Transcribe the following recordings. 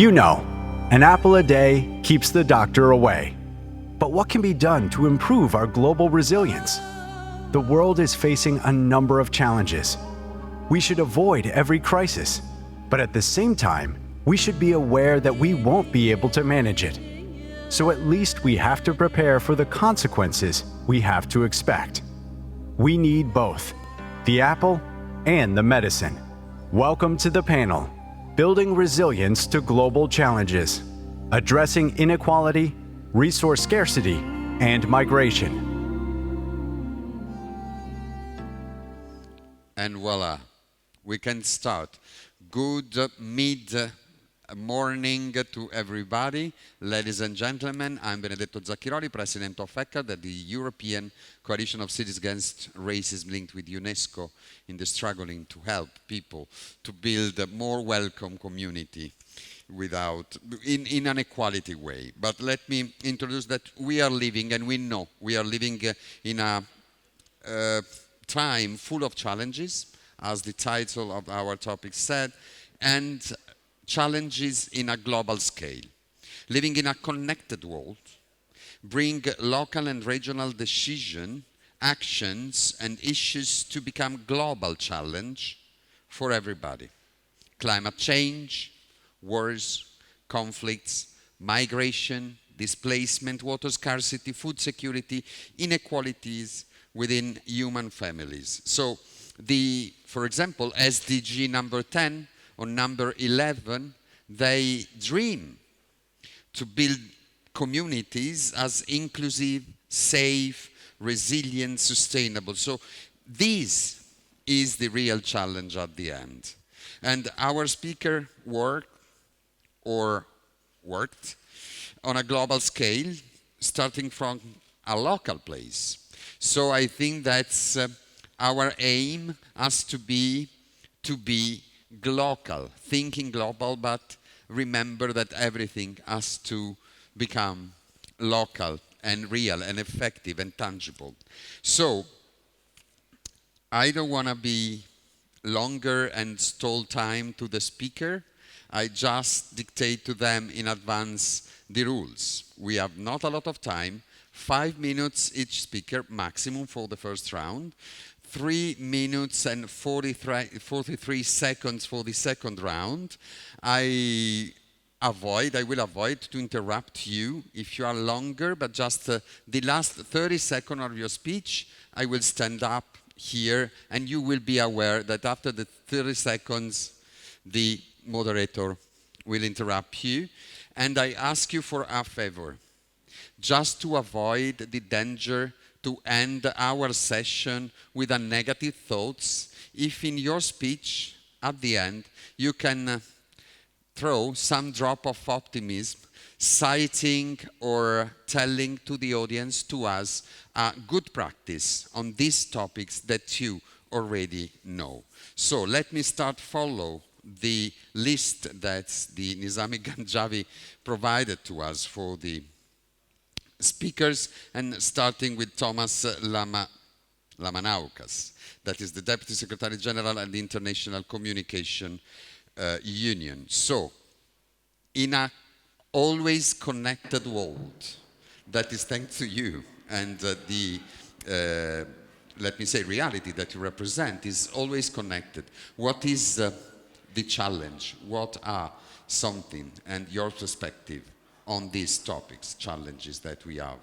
You know, an apple a day keeps the doctor away. But what can be done to improve our global resilience? The world is facing a number of challenges. We should avoid every crisis, but at the same time, we should be aware that we won't be able to manage it. So at least we have to prepare for the consequences we have to expect. We need both, the apple and the medicine. Welcome to the panel, Building Resilience to Global Challenges, Addressing Inequality, Resource Scarcity, and Migration. And voila, we can start. Good mid-morning to everybody. Ladies and gentlemen, I'm Benedetto Zacchiroli, President of ECCAD, the European Coalition of Cities Against Racism linked with UNESCO in the struggling to help people to build a more welcome community in an equality way. But let me introduce that we are living, and we know we are living in a time full of challenges, as the title of our topic said, and challenges in a global scale. Living in a connected world, bring local and regional decision, actions, and issues to become global challenge for everybody. Climate change, wars, conflicts, migration, displacement, water scarcity, food security, inequalities within human families. So for example, SDG number 10 or number 11, they dream to build communities as inclusive, safe, resilient, sustainable. So this is the real challenge at the end. And our speaker worked on a global scale, starting from a local place. So I think that's our aim has to be global, thinking global, but remember that everything has to become local and real and effective and tangible. So I don't want to be longer and stall time to the speaker. I just dictate to them in advance the rules. We have not a lot of time, 5 minutes each speaker maximum for the first round, 3 minutes and 43 seconds for the second round. I will avoid to interrupt you if you are longer, but just the last 30 seconds of your speech, I will stand up here and you will be aware that after the 30 seconds, the moderator will interrupt you. And I ask you for a favor, just to avoid the danger to end our session with a negative thoughts. If in your speech at the end you can throw some drop of optimism, citing or telling to the audience, to us, a good practice on these topics that you already know. So let me follow the list that the Nizami Ganjavi provided to us for the speakers, and starting with Tomas Lamanauskas, that is the Deputy Secretary General at the International Communication Union. So, in a always connected world, that is thanks to you, and let me say, reality that you represent is always connected. What is the challenge? What are something and your perspective on these topics, challenges that we have?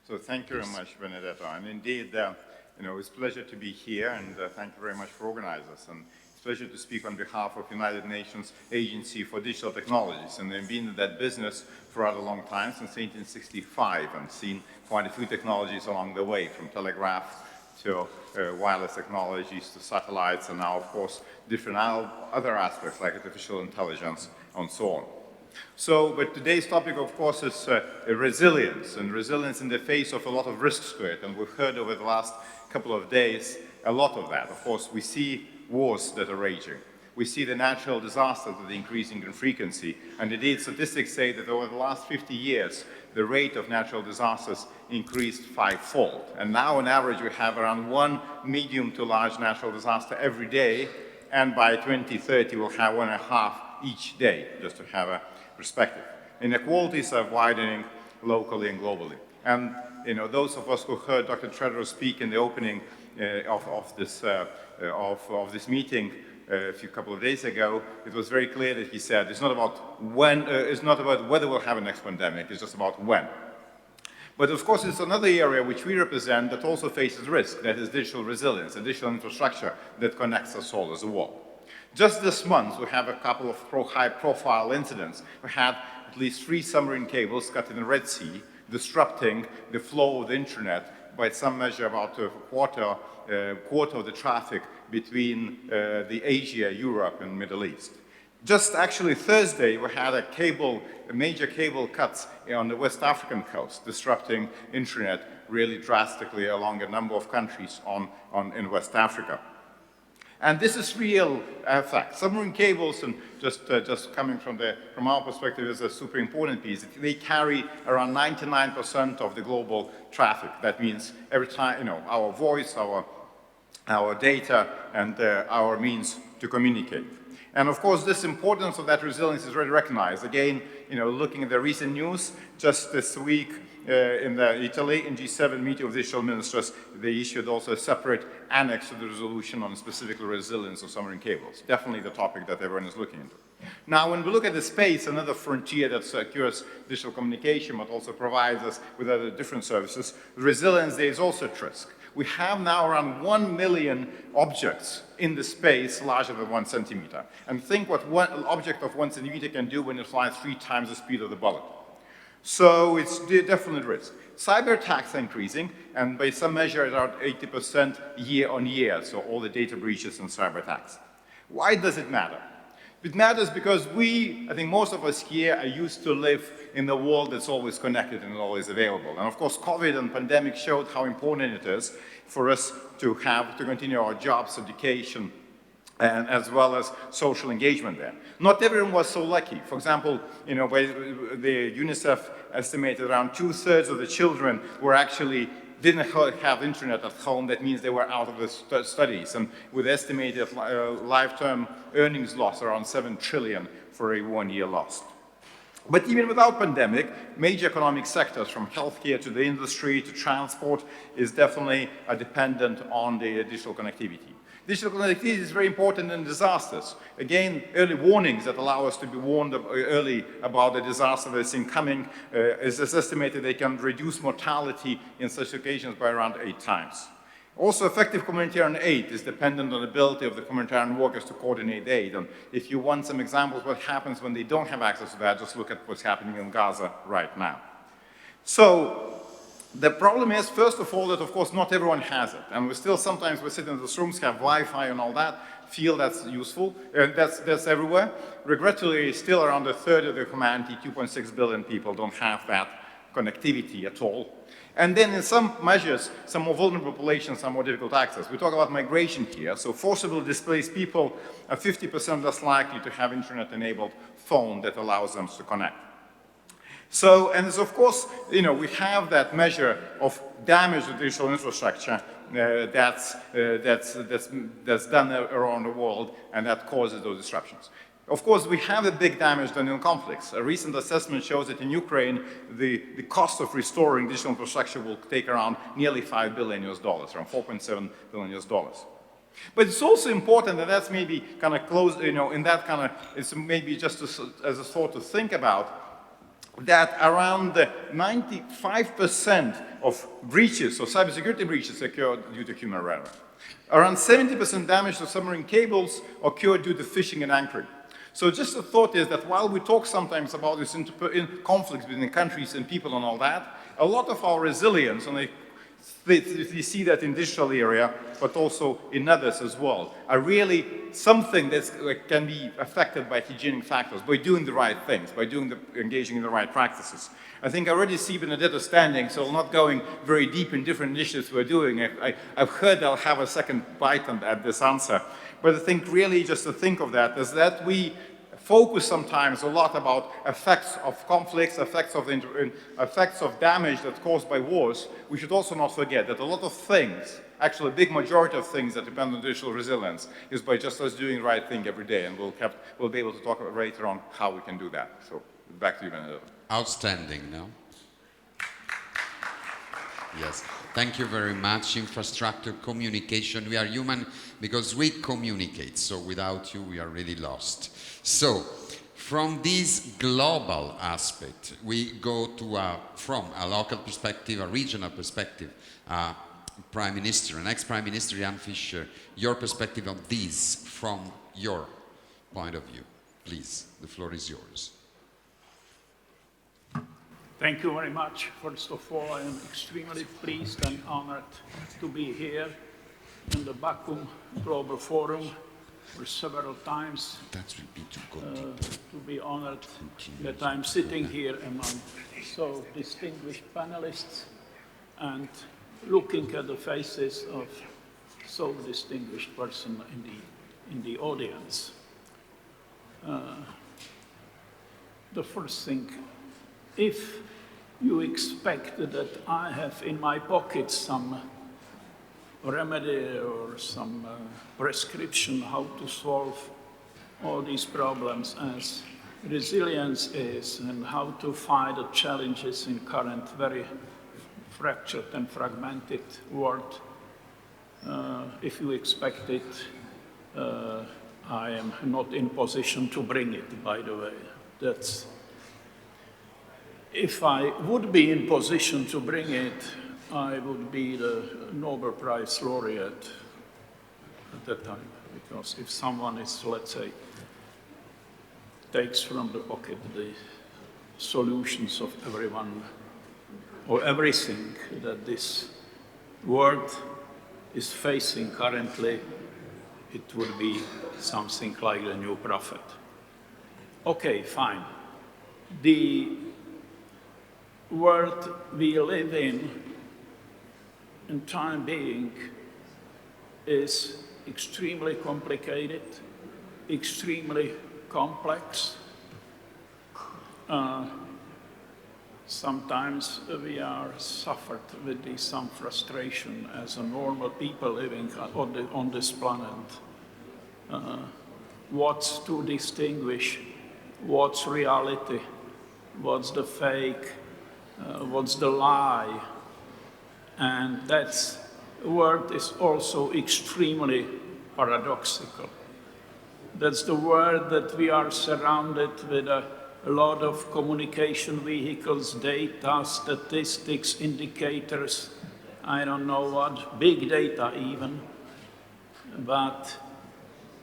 So thank you very much, Benedetto. And indeed, it's a pleasure to be here, and thank you very much for organizing us. And it's a pleasure to speak on behalf of United Nations Agency for Digital Technologies. And they've been in that business for a long time, since 1865, and seen quite a few technologies along the way, from telegraph to wireless technologies to satellites, and now, of course, different other aspects like artificial intelligence and so on. But today's topic, of course, is resilience, and resilience in the face of a lot of risks to it. And we've heard over the last couple of days a lot of that. Of course, we see wars that are raging. We see the natural disasters that are increasing in frequency. And indeed, statistics say that over the last 50 years, the rate of natural disasters increased 5-fold. And now, on average, we have around 1 medium to large natural disaster every day. And by 2030, we'll have 1.5 each day, just to have a perspective. Inequalities are widening locally and globally. And those of us who heard Dr. Treador speak in the opening of this meeting a couple of days ago, it was very clear that he said it's not about whether we'll have a next pandemic, it's just about when. But of course, it's another area which we represent that also faces risk, that is digital resilience, digital infrastructure that connects us all as a wall. Just this month, we have a couple of high-profile incidents. We had at least 3 submarine cables cut in the Red Sea, disrupting the flow of the internet by some measure about a quarter of the traffic between the Asia, Europe, and Middle East. Just actually Thursday, we had a major cable cuts on the West African coast, disrupting internet really drastically along a number of countries in West Africa. And this is real fact. Submarine cables, and just coming from our perspective, is a super important piece. They carry around 99% of the global traffic. That means every time, our voice, our data, and our means to communicate. And of course, this importance of that resilience is already recognized. Again, looking at the recent news, just this week in Italy, in G7 meeting of digital ministers, they issued also a separate annex to the resolution on specifically resilience of submarine cables. Definitely the topic that everyone is looking into. Now, when we look at the space, another frontier that secures digital communication, but also provides us with other different services, resilience, there is also at risk. We have now around 1 million objects in the space larger than 1 centimeter. And think what one object of 1 centimeter can do when it flies 3 times the speed of the bullet. So it's definite risk. Cyber attacks are increasing, and by some measure, around 80% year on year, so all the data breaches and cyber attacks. Why does it matter? It matters because I think most of us here are used to live in a world that's always connected and always available. And of course, COVID and pandemic showed how important it is for us to continue our jobs, education, and as well as social engagement there. Not everyone was so lucky. For example, the UNICEF estimated around 2/3 of the children didn't have internet at home. That means they were out of the studies. And with estimated lifetime earnings loss around 7 trillion for a 1 year lost. But even without pandemic, major economic sectors from healthcare to the industry to transport is definitely dependent on the digital connectivity. Digital connectivity is very important in disasters. Again, early warnings that allow us to be warned early about a disaster that's incoming is estimated they can reduce mortality in such occasions by around 8 times. Also, effective humanitarian aid is dependent on the ability of the humanitarian workers to coordinate aid. And if you want some examples of what happens when they don't have access to that, just look at what's happening in Gaza right now. So, the problem is, first of all, that of course not everyone has it. And we sit in these rooms, have Wi-Fi and all that, feel that's useful, that's everywhere. Regrettably, still around 1/3 of the humanity, 2.6 billion people, don't have that connectivity at all. And then in some measures, some more vulnerable populations have more difficult access. We talk about migration here, so forcibly displaced people are 50% less likely to have internet-enabled phone that allows them to connect. So, and of course, we have that measure of damage to digital infrastructure that's done around the world, and that causes those disruptions. Of course, we have a big damage done in conflicts. A recent assessment shows that in Ukraine, the cost of restoring digital infrastructure will take around nearly $5 billion, around $4.7 billion. But it's also important, and that's maybe kind of close, in that kind of, it's maybe just as a thought to think about, that around 95% of breaches, or cybersecurity breaches, occur due to human error. Around 70% damage to submarine cables occur due to phishing and anchoring. So just a thought is that while we talk sometimes about this conflicts between countries and people and all that, a lot of our resilience, and we see that in digital area, but also in others as well, are really something that can be affected by hygienic factors, by doing the right things, by engaging in the right practices. I think I already see Benedetto standing, so I'm not going very deep in different initiatives we're doing. I've heard I'll have a second bite at this answer. But I think really just to think of that is that we focus sometimes a lot about effects of conflicts, effects of damage that's caused by wars, we should also not forget that a lot of things, actually a big majority of things that depend on digital resilience is by just us doing the right thing every day, and we'll be able to talk about later on how we can do that. So back to you, Benedetto. Outstanding, no? Yes, thank you very much. Infrastructure, communication. We are human because we communicate, so without you we are really lost. So, from this global aspect, we go to from a local perspective, a regional perspective, Prime Minister, an ex-Prime Minister, Jan Fischer, your perspective on this from your point of view. Please, the floor is yours. Thank you very much. First of all, I am extremely pleased and honored to be here in the Baku Global Forum for several times. To be honored that I'm sitting here among so distinguished panelists and looking at the faces of so distinguished person in the audience. The first thing, if you expect that I have in my pocket some remedy or some prescription how to solve all these problems as resilience is and how to fight the challenges in current very fractured and fragmented world, if you expect it, I am not in position to bring it, by the way. If I would be in position to bring it, I would be the Nobel Prize laureate at that time. Because if someone is, let's say, takes from the pocket the solutions of everyone or everything that this world is facing currently, it would be something like the new prophet. Okay, fine. The world we live in time being, is extremely complicated, extremely complex. Sometimes we are suffered with some frustration as a normal people living on this planet. What's to distinguish? What's reality? What's the fake? What's the lie? And that word is also extremely paradoxical. That's the word that we are surrounded with a lot of communication vehicles, data, statistics, indicators, I don't know what, big data even. But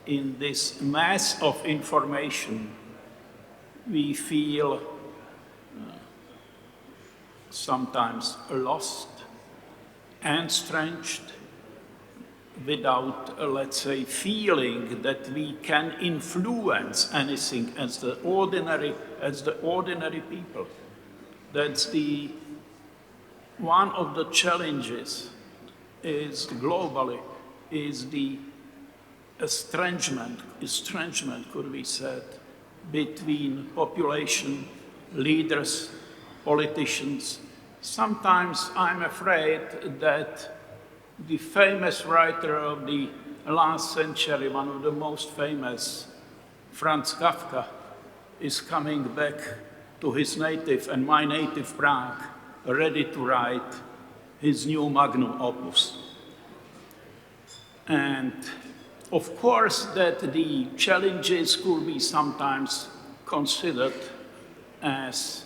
in this mass of information, we feel sometimes lost and estranged without, let's say, feeling that we can influence anything as the ordinary people. That's one of the challenges is globally, is the estrangement could be said, between population, leaders, politicians. Sometimes I'm afraid that the famous writer of the last century, one of the most famous, Franz Kafka, is coming back to his native and my native Prague, ready to write his new magnum opus. And of course that the challenges could be sometimes considered as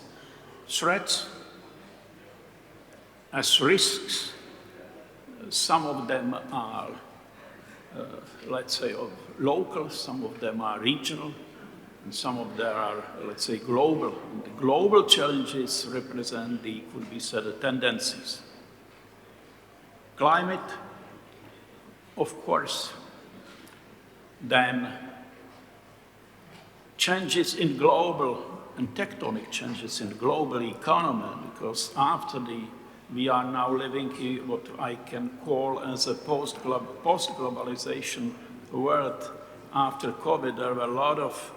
threats, as risks. Some of them are, let's say, local, some of them are regional, and some of them are, let's say, global. And the global challenges represent could be said, the tendencies. Climate, of course, then changes in global and tectonic changes in global economy, because we are now living in what I can call as a post-globalization world. After COVID, there were a lot of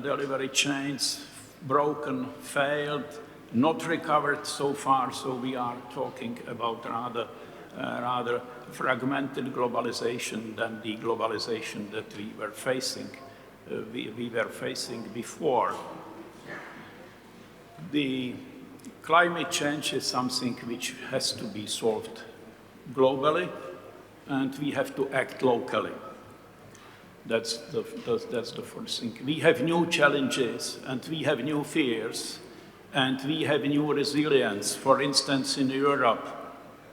delivery chains, broken, failed, not recovered so far, so we are talking about rather fragmented globalization than the globalization that we were facing before. The climate change is something which has to be solved globally, and we have to act locally. That's the first thing. We have new challenges, and we have new fears, and we have new resilience. For instance, in Europe,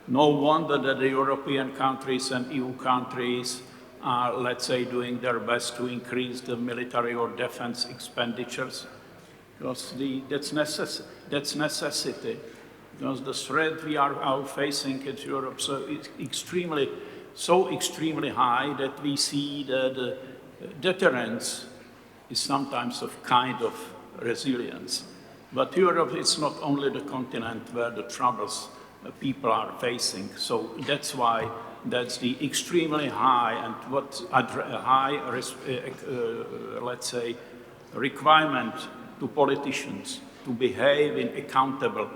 no wonder that the European countries and EU countries are, let's say, doing their best to increase the military or defense expenditures, because that's necessity. Because the threat we are out facing in Europe is extremely high that we see that deterrence is sometimes a kind of resilience. But Europe is not only the continent where the troubles people are facing. So that's why that's the extremely high and let's say, requirement to politicians to behave in accountable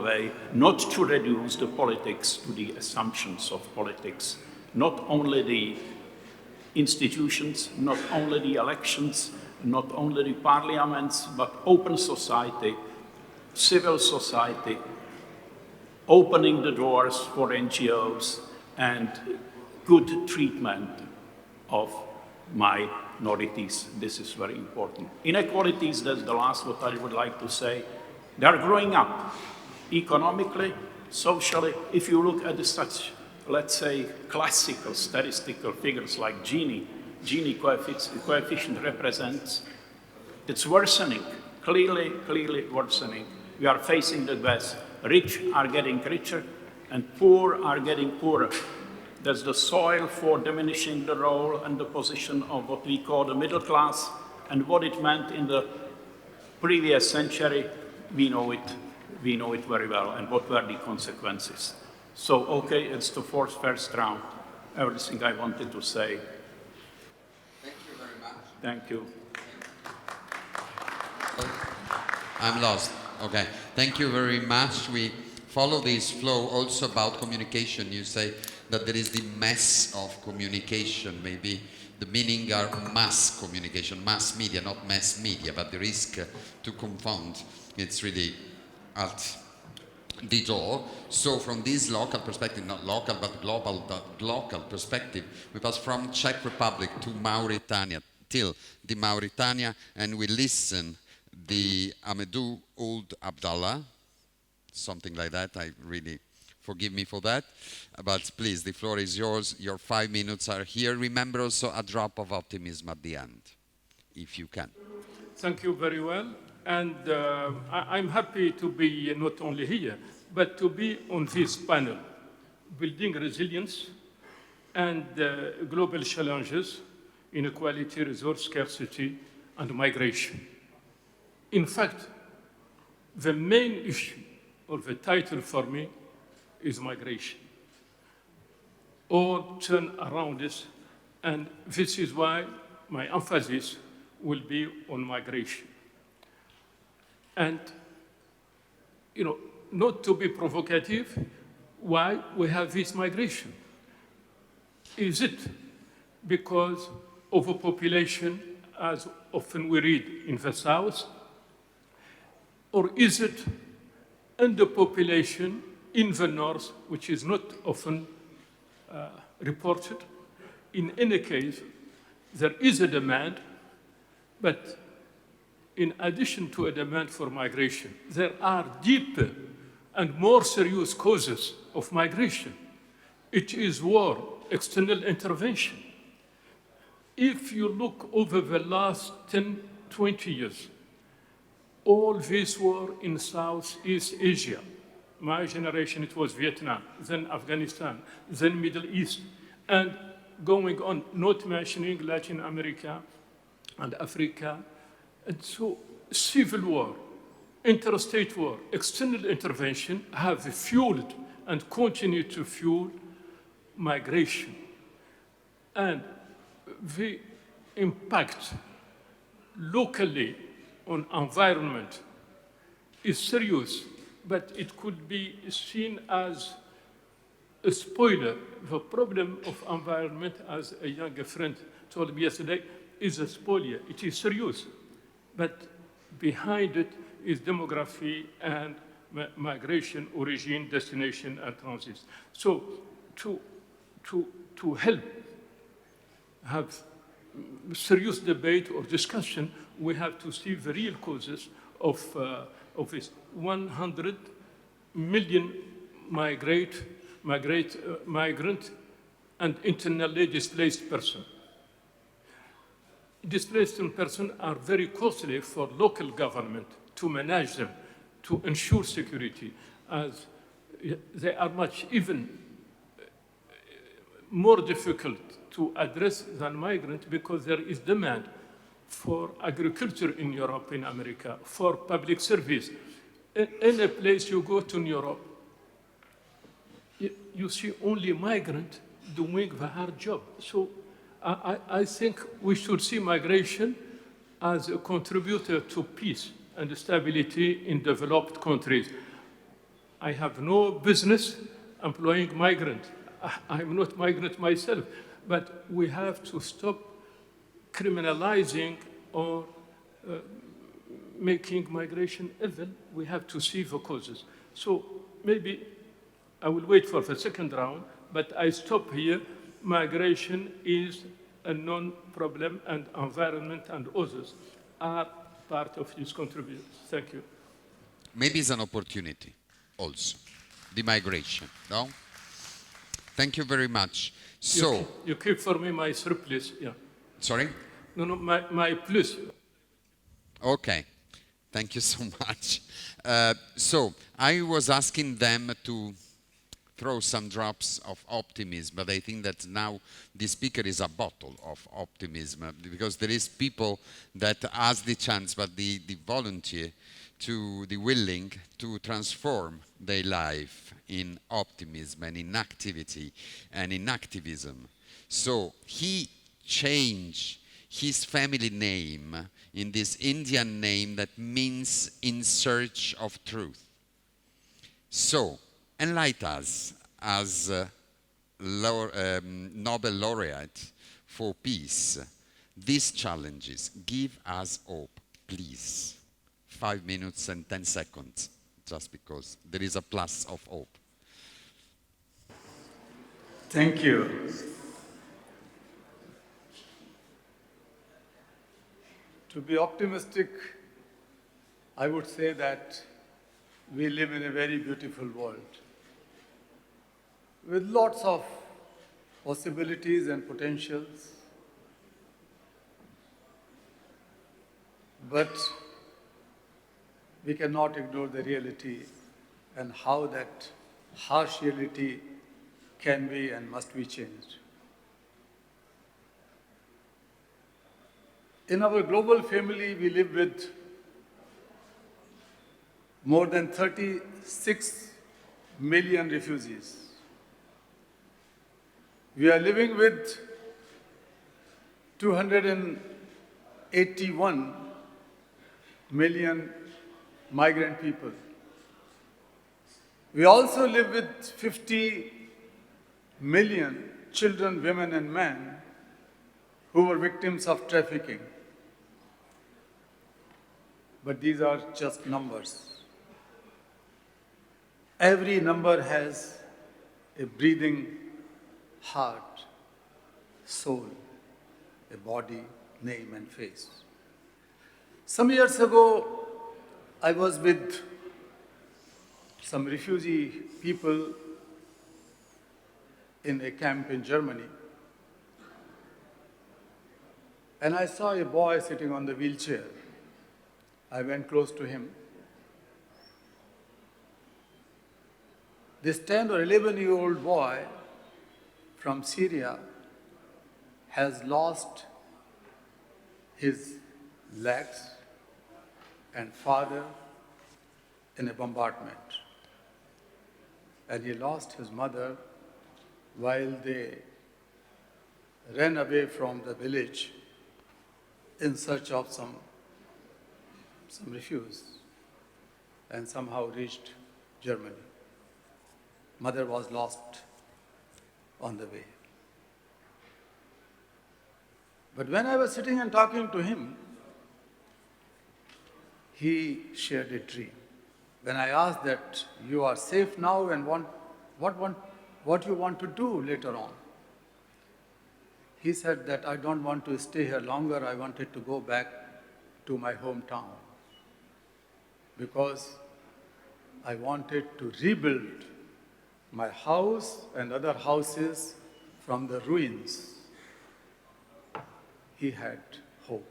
way, not to reduce the politics to the assumptions of politics, not only the institutions, not only the elections, not only the parliaments, but open society, civil society, opening the doors for NGOs and good treatment of minorities. This is very important. Inequalities, that's the last what I would like to say. They are growing up economically, socially. If you look at such, let's say, classical statistical figures like Gini coefficient represents, it's worsening, clearly worsening. We are facing the best. Rich are getting richer and poor are getting poorer. That's the soil for diminishing the role and the position of what we call the middle class, and what it meant in the previous century, we know it very well, and what were the consequences. So, okay, it's the first round. Everything I wanted to say. Thank you very much. Thank you. I'm lost. Okay. Thank you very much. We follow this flow also about communication. You say that there is the mess of communication. Maybe the meaning are mass communication, mass media, not mass media, but the risk to confound. It's really at the door. So from this local perspective, not local, but global perspective, we pass from Czech Republic to Mauritania, till the Mauritania, and we listen the Ahmedou Ould-Abdallah, something like that. I really, forgive me for that. But please, the floor is yours. Your 5 minutes are here. Remember also a drop of optimism at the end, if you can. Thank you very well. And I'm happy to be not only here, but to be on this panel, building resilience and global challenges, inequality, resource scarcity, and migration. In fact, the main issue, or the title for me, is migration. All turn around this, and this is why my emphasis will be on migration. And, you know, not to be provocative, why we have this migration? Is it because overpopulation, as often we read in the South, or is it underpopulation in the North, which is not often reported? In any case, there is a demand, but in addition to a demand for migration, there are deeper and more serious causes of migration. It is war, external intervention. If you look over the last 10, 20 years, all this war in Southeast Asia, my generation, it was Vietnam, then Afghanistan, then Middle East, and going on, not mentioning Latin America and Africa. And so civil war, interstate war, external intervention have fueled and continue to fuel migration. And the impact locally on environment is serious, but it could be seen as a spoiler. The problem of environment, as a younger friend told me yesterday, is a spoiler. It is serious, but behind it is demography and migration, origin, destination, and transit. So to help have serious debate or discussion, we have to see the real causes of this. 100 million migrant and internally displaced person. Displaced persons are very costly for local government to manage them, to ensure security, as they are much even more difficult to address than migrants because there is demand for agriculture in Europe, in America, for public service. In a place you go to in Europe, you see only migrants doing the hard job. So I think we should see migration as a contributor to peace and stability in developed countries. I have no business employing migrants. I'm not migrant myself, but we have to stop criminalizing or making migration evil. We have to see the causes. So maybe I will wait for the second round, but I stop here. Migration is a non-problem, and environment and others are part of this contribution. Thank you. Maybe it's an opportunity also, the migration, no? Thank you very much. So, you keep for me my surplus, yeah. Sorry? No, my plus. Okay, thank you so much. So, I was asking them to throw some drops of optimism, but I think that now the speaker is a bottle of optimism, because there is people that has the chance, but the volunteer, to the willing to transform their life in optimism and in activity and in activism. So he changed his family name in this Indian name that means in search of truth. So enlighten us as Nobel Laureate for Peace. These challenges give us hope, please. 5 minutes and 10 seconds, just because there is a plus of hope. Thank you. To be optimistic, I would say that we live in a very beautiful world with lots of possibilities and potentials, but we cannot ignore the reality and how that harsh reality can be and must be changed. In our global family, we live with more than 36 million refugees. We are living with 281 million migrant people. We also live with 50 million children, women, and men who were victims of trafficking. But these are just numbers. Every number has a breathing heart, soul, a body, name, and face. Some years ago, I was with some refugee people in a camp in Germany, and I saw a boy sitting on the wheelchair. I went close to him. This 10 or 11-year-old boy from Syria has lost his legs and father in a bombardment. And he lost his mother while they ran away from the village in search of some some refused and somehow reached Germany. Mother was lost on the way. But when I was sitting and talking to him, he shared a dream. When I asked that you are safe now and what you want to do later on, he said that I don't want to stay here longer. I wanted to go back to my hometown because I wanted to rebuild my house and other houses from the ruins. He had hope.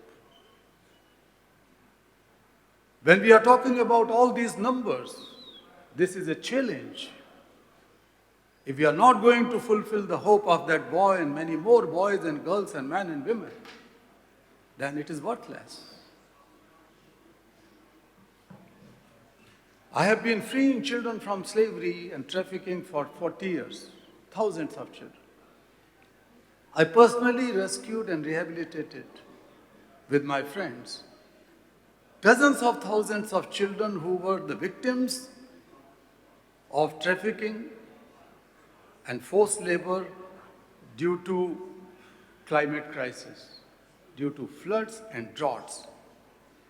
When we are talking about all these numbers, this is a challenge. If we are not going to fulfill the hope of that boy and many more boys and girls and men and women, then it is worthless. I have been freeing children from slavery and trafficking for 40 years, thousands of children. I personally rescued and rehabilitated with my friends dozens of thousands of children who were the victims of trafficking and forced labor due to climate crisis, due to floods and droughts.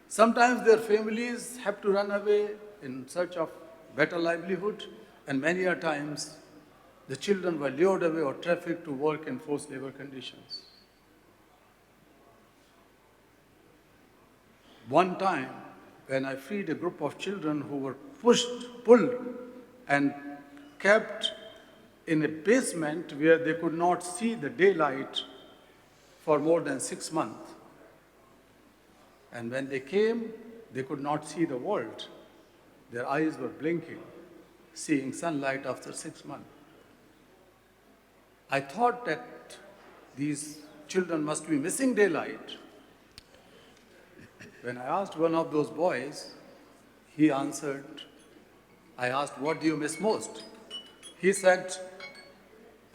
Sometimes their families have to run away in search of better livelihood, and many a times the children were lured away or trafficked to work in forced labor conditions. One time, when I freed a group of children who were pulled, and kept in a basement where they could not see the daylight for more than 6 months. And when they came, they could not see the world. Their eyes were blinking, seeing sunlight after 6 months. I thought that these children must be missing daylight. When I asked one of those boys, he answered, I asked, what do you miss most? He said,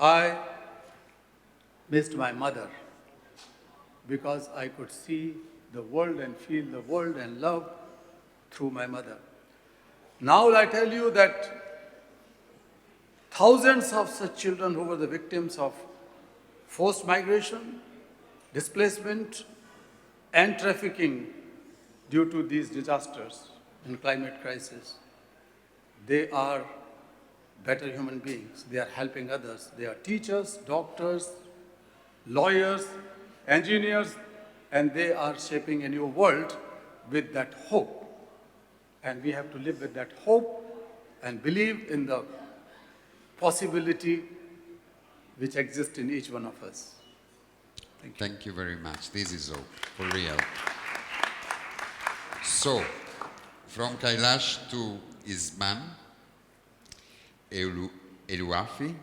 I missed my mother because I could see the world and feel the world and love through my mother. Now I tell you that thousands of such children who were the victims of forced migration, displacement, and trafficking due to these disasters and climate crisis, they are better human beings. They are helping others. They are teachers, doctors, lawyers, engineers, and they are shaping a new world with that hope. And we have to live with that hope and believe in the possibility which exists in each one of us. Thank you very much. This is hope, for real. So, from Kailash to Ismahane, Elouafi,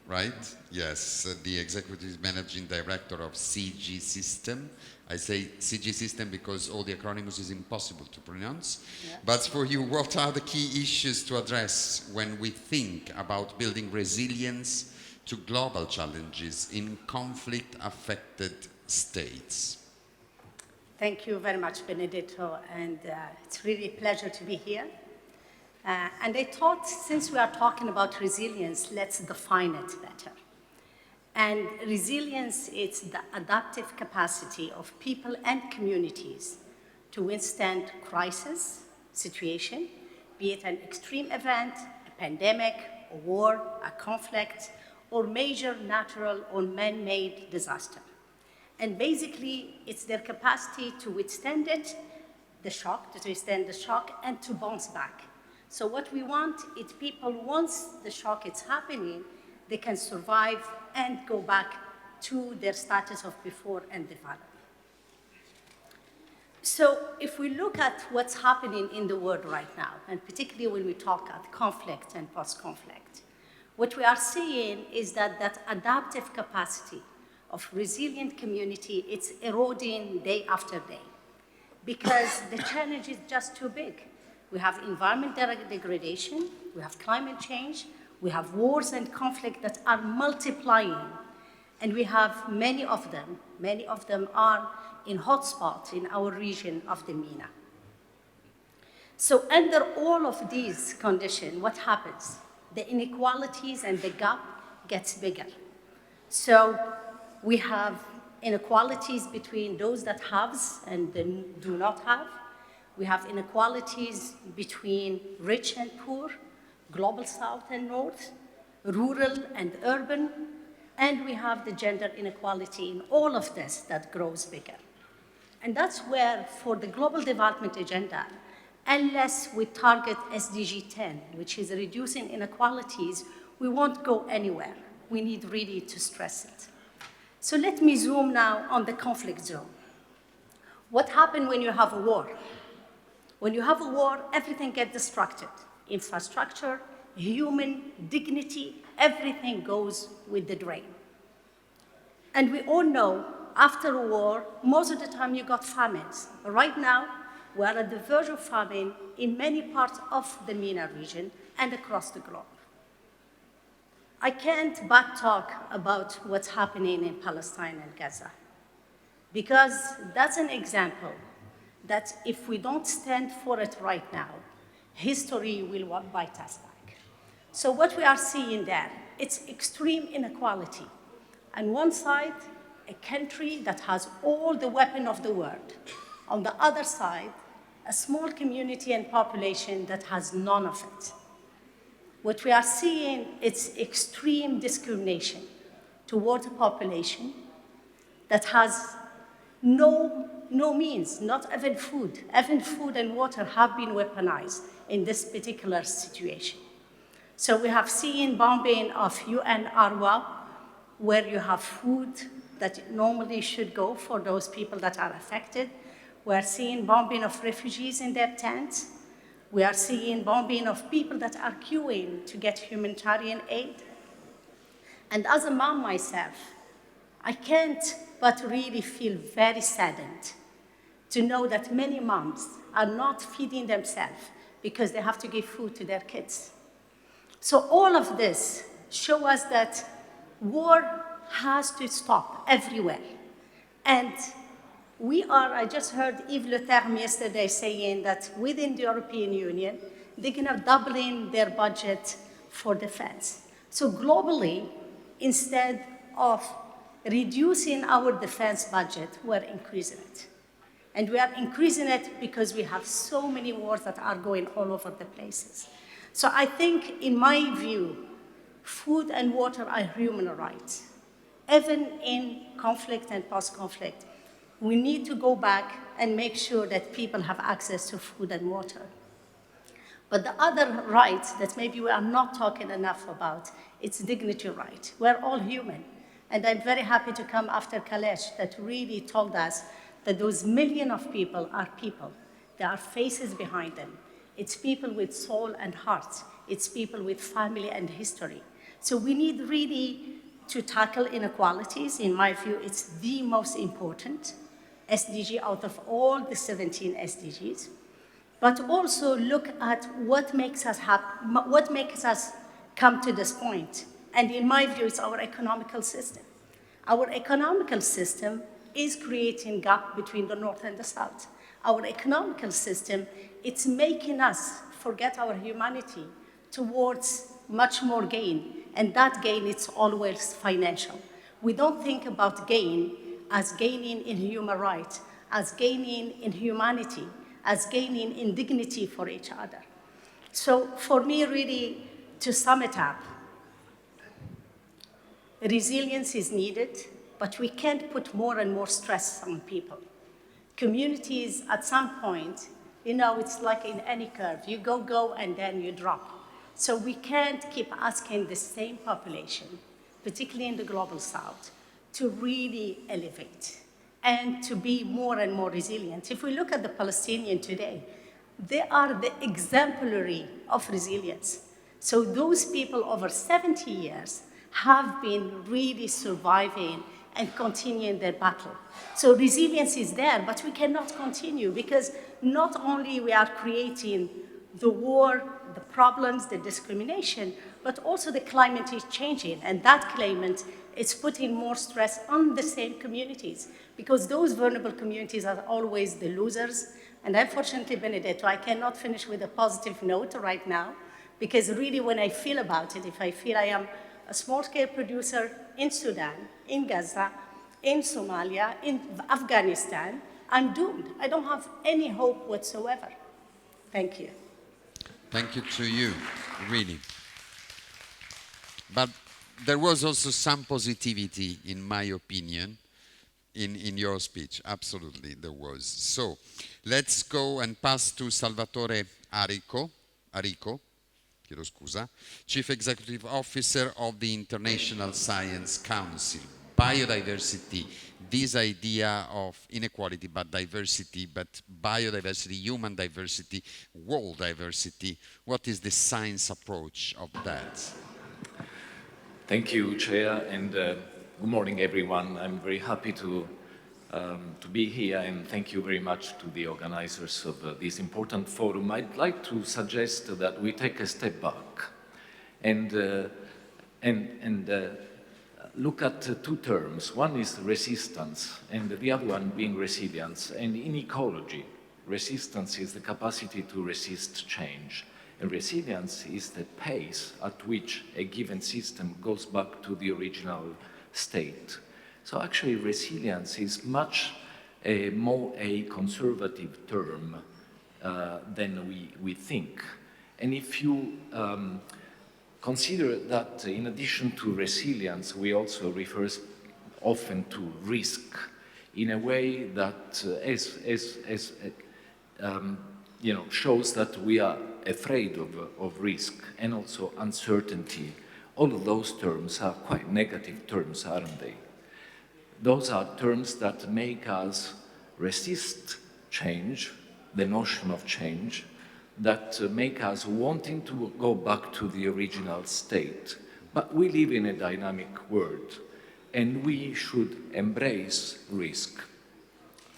right? Yes, the Executive Managing Director of CG System. I say CG System because all the acronyms is impossible to pronounce. Yeah. But for you, what are the key issues to address when we think about building resilience to global challenges in conflict-affected states? Thank you very much, Benedetto, and it's really a pleasure to be here. And I thought, since we are talking about resilience, let's define it better. And resilience is the adaptive capacity of people and communities to withstand crisis, situation, be it an extreme event, a pandemic, a war, a conflict, or major natural or man-made disaster. And basically, it's their capacity to withstand it, to withstand the shock, and to bounce back. So what we want is people, once the shock is happening, they can survive and go back to their status of before and develop. So if we look at what's happening in the world right now, and particularly when we talk about conflict and post-conflict, what we are seeing is that that adaptive capacity of resilient community, it's eroding day after day because the challenge is just too big. We have environmental degradation, we have climate change, we have wars and conflict that are multiplying, and we have many of them are in hotspots in our region of the MENA. So under all of these conditions, what happens? The inequalities and the gap gets bigger. So we have inequalities between those that have and do not have. We have inequalities between rich and poor, global south and north, rural and urban, and we have the gender inequality in all of this that grows bigger. And that's where, for the Global Development Agenda, unless we target SDG 10, which is reducing inequalities, we won't go anywhere. We need really to stress it. So let me zoom now on the conflict zone. What happens when you have a war? When you have a war, everything gets destructed. Infrastructure, human dignity, everything goes with the drain. And we all know, after a war, most of the time you got famines. Right now, we are at the verge of famine in many parts of the MENA region and across the globe. I can't but talk about what's happening in Palestine and Gaza, because that's an example that if we don't stand for it right now, history will bite us back. So what we are seeing there, it's extreme inequality. On one side, a country that has all the weapons of the world. On the other side, a small community and population that has none of it. What we are seeing is extreme discrimination towards a population that has no means, not even food. Even food and water have been weaponized in this particular situation. So we have seen bombing of UNRWA, where you have food that normally should go for those people that are affected. We are seeing bombing of refugees in their tents. We are seeing bombing of people that are queuing to get humanitarian aid. And as a mom myself, I can't but really feel very saddened to know that many moms are not feeding themselves because they have to give food to their kids. So all of this shows us that war has to stop everywhere. And I just heard Yves Le Terme yesterday saying that within the European Union, they're gonna doubling their budget for defense. So globally, instead of reducing our defense budget, we're increasing it. And we are increasing it because we have so many wars that are going all over the places. So I think, in my view, food and water are human rights. Even in conflict and post-conflict, we need to go back and make sure that people have access to food and water. But the other right that maybe we are not talking enough about, it's dignity right. We're all human. And I'm very happy to come after Kailash that really told us that those millions of people are people. There are faces behind them. It's people with soul and heart. It's people with family and history. So we need really to tackle inequalities. In my view, it's the most important SDG out of all the 17 SDGs. But also look at what makes us come to this point. And in my view, it's our economical system. Our economical system is creating gap between the North and the South. Our economical system, it's making us forget our humanity towards much more gain. And that gain, it's always financial. We don't think about gain as gaining in human rights, as gaining in humanity, as gaining in dignity for each other. So for me, really, to sum it up, resilience is needed, but we can't put more and more stress on people. Communities, at some point, it's like in any curve. You go, and then you drop. So we can't keep asking the same population, particularly in the global south, to really elevate and to be more and more resilient. If we look at the Palestinians today, they are the exemplary of resilience. So those people over 70 years have been really surviving and continuing their battle. So resilience is there, but we cannot continue because not only we are creating the war, the problems, the discrimination, but also the climate is changing, and that climate is putting more stress on the same communities because those vulnerable communities are always the losers, And unfortunately, Benedetto, I cannot finish with a positive note right now, because really when I feel about it, if I feel I am a small-scale producer in Sudan, in Gaza, in Somalia, in Afghanistan, I'm doomed. I don't have any hope whatsoever. Thank you. Thank you to you, really. But there was also some positivity, in my opinion, in your speech. Absolutely, there was. So let's go and pass to Salvatore Arico, chiedo scusa, Chief Executive Officer of the International Science Council. Biodiversity, this idea of inequality, but diversity, but biodiversity, human diversity, world diversity. What is the science approach of that? Thank you, Chair, and good morning, everyone. I'm very happy to be here, and thank you very much to the organizers of this important forum. I'd like to suggest that we take a step back and look at two terms. One is resistance, and the other one being resilience. And in ecology, resistance is the capacity to resist change. And resilience is the pace at which a given system goes back to the original state. So actually resilience is much more a conservative term than we think. And if you consider that in addition to resilience, we also refer often to risk in a way that shows that we are afraid of risk, and also uncertainty. All of those terms are quite negative terms, aren't they? Those are terms that make us resist change, the notion of change, that make us wanting to go back to the original state. But we live in a dynamic world, and we should embrace risk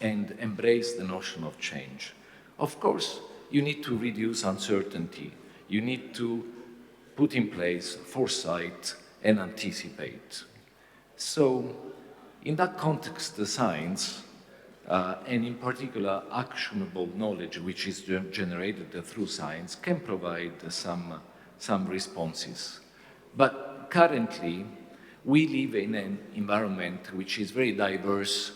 and embrace the notion of change. Of course, you need to reduce uncertainty. You need to put in place foresight and anticipate. So, in that context, the science, and in particular actionable knowledge which is generated through science, can provide some responses. But currently, we live in an environment which is very diverse,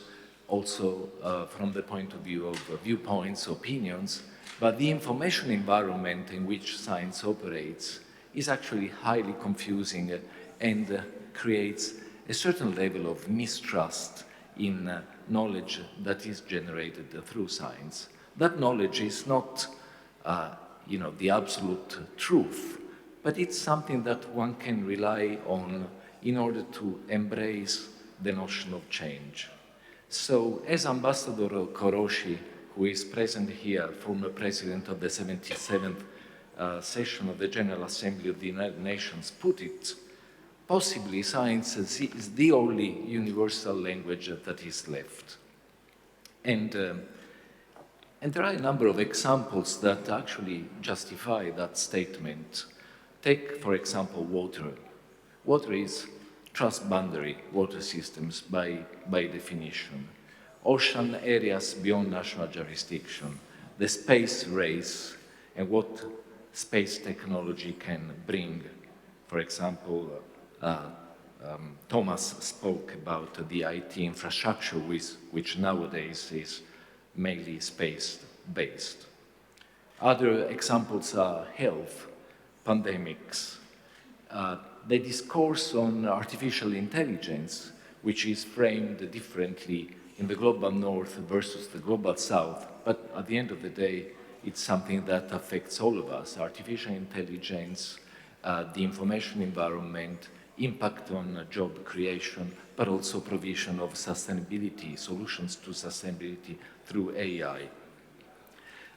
also from the point of view of viewpoints, opinions, but the information environment in which science operates is actually highly confusing and creates a certain level of mistrust in knowledge that is generated through science. That knowledge is not, the absolute truth, but it's something that one can rely on in order to embrace the notion of change. So, as Ambassador Koroshi, who is present here, former president of the 77th session of the General Assembly of the United Nations, put it, possibly science is the only universal language that is left. And there are a number of examples that actually justify that statement. Take, for example, water. Water is transboundary water systems by definition. Ocean areas beyond national jurisdiction, the space race, and what space technology can bring. For example, Tomas spoke about the IT infrastructure, which nowadays is mainly space-based. Other examples are health, pandemics, the discourse on artificial intelligence, which is framed differently in the global north versus the global south, but at the end of the day, it's something that affects all of us. Artificial intelligence, the information environment, impact on job creation, but also provision of sustainability, solutions to sustainability through AI.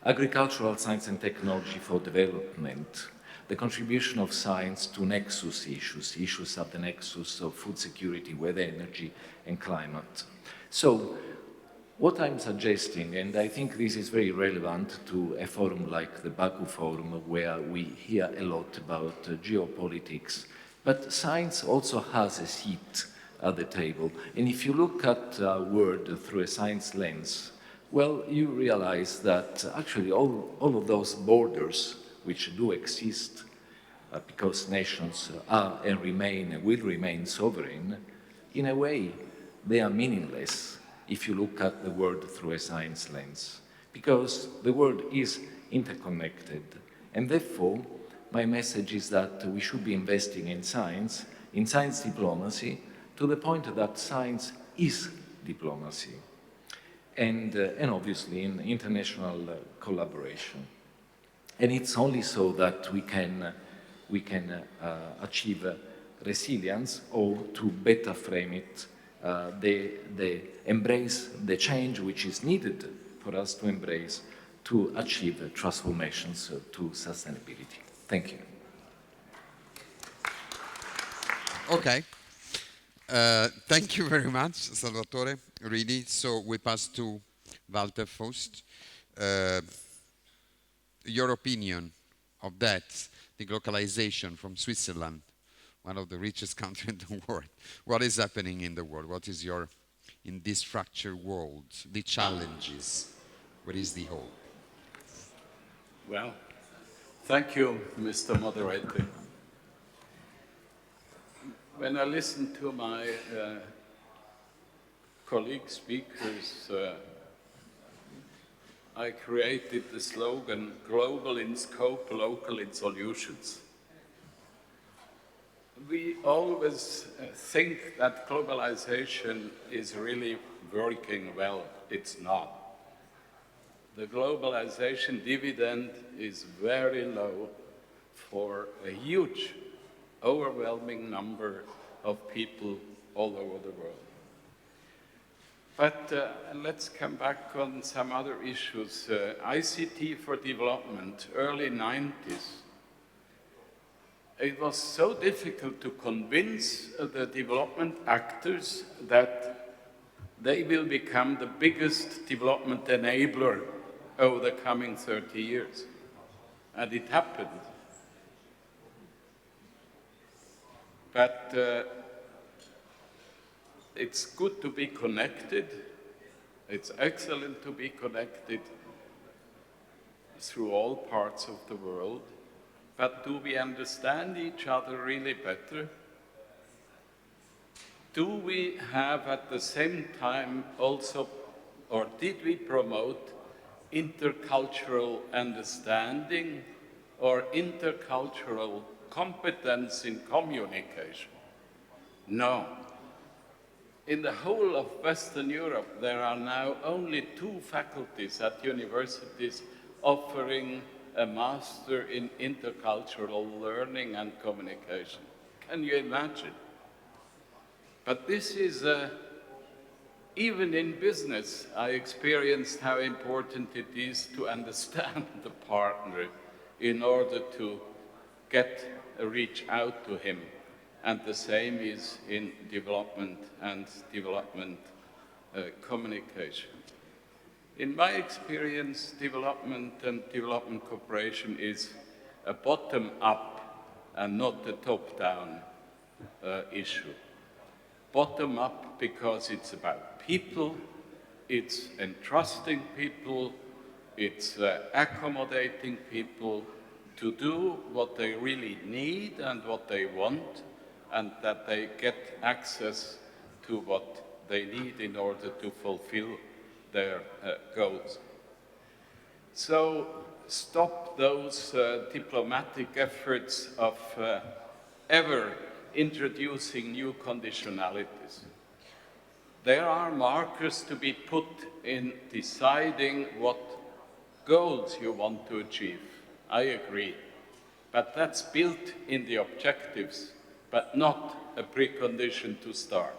Agricultural science and technology for development, the contribution of science to nexus issues at the nexus of food security, weather, energy, and climate. So, what I'm suggesting, and I think this is very relevant to a forum like the Baku Forum, where we hear a lot about geopolitics, but science also has a seat at the table. And if you look at the world through a science lens, Well, you realize that actually all of those borders which do exist because nations are and will remain sovereign, in a way, they are meaningless if you look at the world through a science lens, because the world is interconnected. And therefore, my message is that we should be investing in science diplomacy, to the point that science is diplomacy, and obviously in international collaboration. And it's only so that we can achieve resilience, or to better frame it, the embrace the change which is needed for us to embrace to achieve transformations to sustainability. Thank you. Okay. Thank you very much, Salvatore, really. So we pass to Walter Faust. Your opinion of that, the globalization from Switzerland, one of the richest countries in the world. What is happening in the world? What is your, in this fractured world, the challenges? What is the hope? Well, thank you, Mr. Moderator. When I listen to my colleague speakers, I created the slogan, global in scope, local in solutions. We always think that globalization is really working well. It's not. The globalization dividend is very low for a huge, overwhelming number of people all over the world. But let's come back on some other issues. ICT for development, early 90s. It was so difficult to convince the development actors that they will become the biggest development enabler over the coming 30 years. And it happened. But it's good to be connected. It's excellent to be connected through all parts of the world. But do we understand each other really better? Do we have at the same time also, or did we promote intercultural understanding or intercultural competence in communication? No. In the whole of Western Europe, there are now only 2 faculties at universities offering a master in intercultural learning and communication. Can you imagine? But this is, even in business, I experienced how important it is to understand the partner in order to reach out to him. And the same is in development and development communication. In my experience, development and development cooperation is a bottom-up and not a top-down issue. Bottom-up because it's about people, it's entrusting people, it's accommodating people to do what they really need and what they want, and that they get access to what they need in order to fulfill their goals. So stop those diplomatic efforts of ever introducing new conditionalities. There are markers to be put in deciding what goals you want to achieve. I agree. But that's built in the objectives, but not a precondition to start.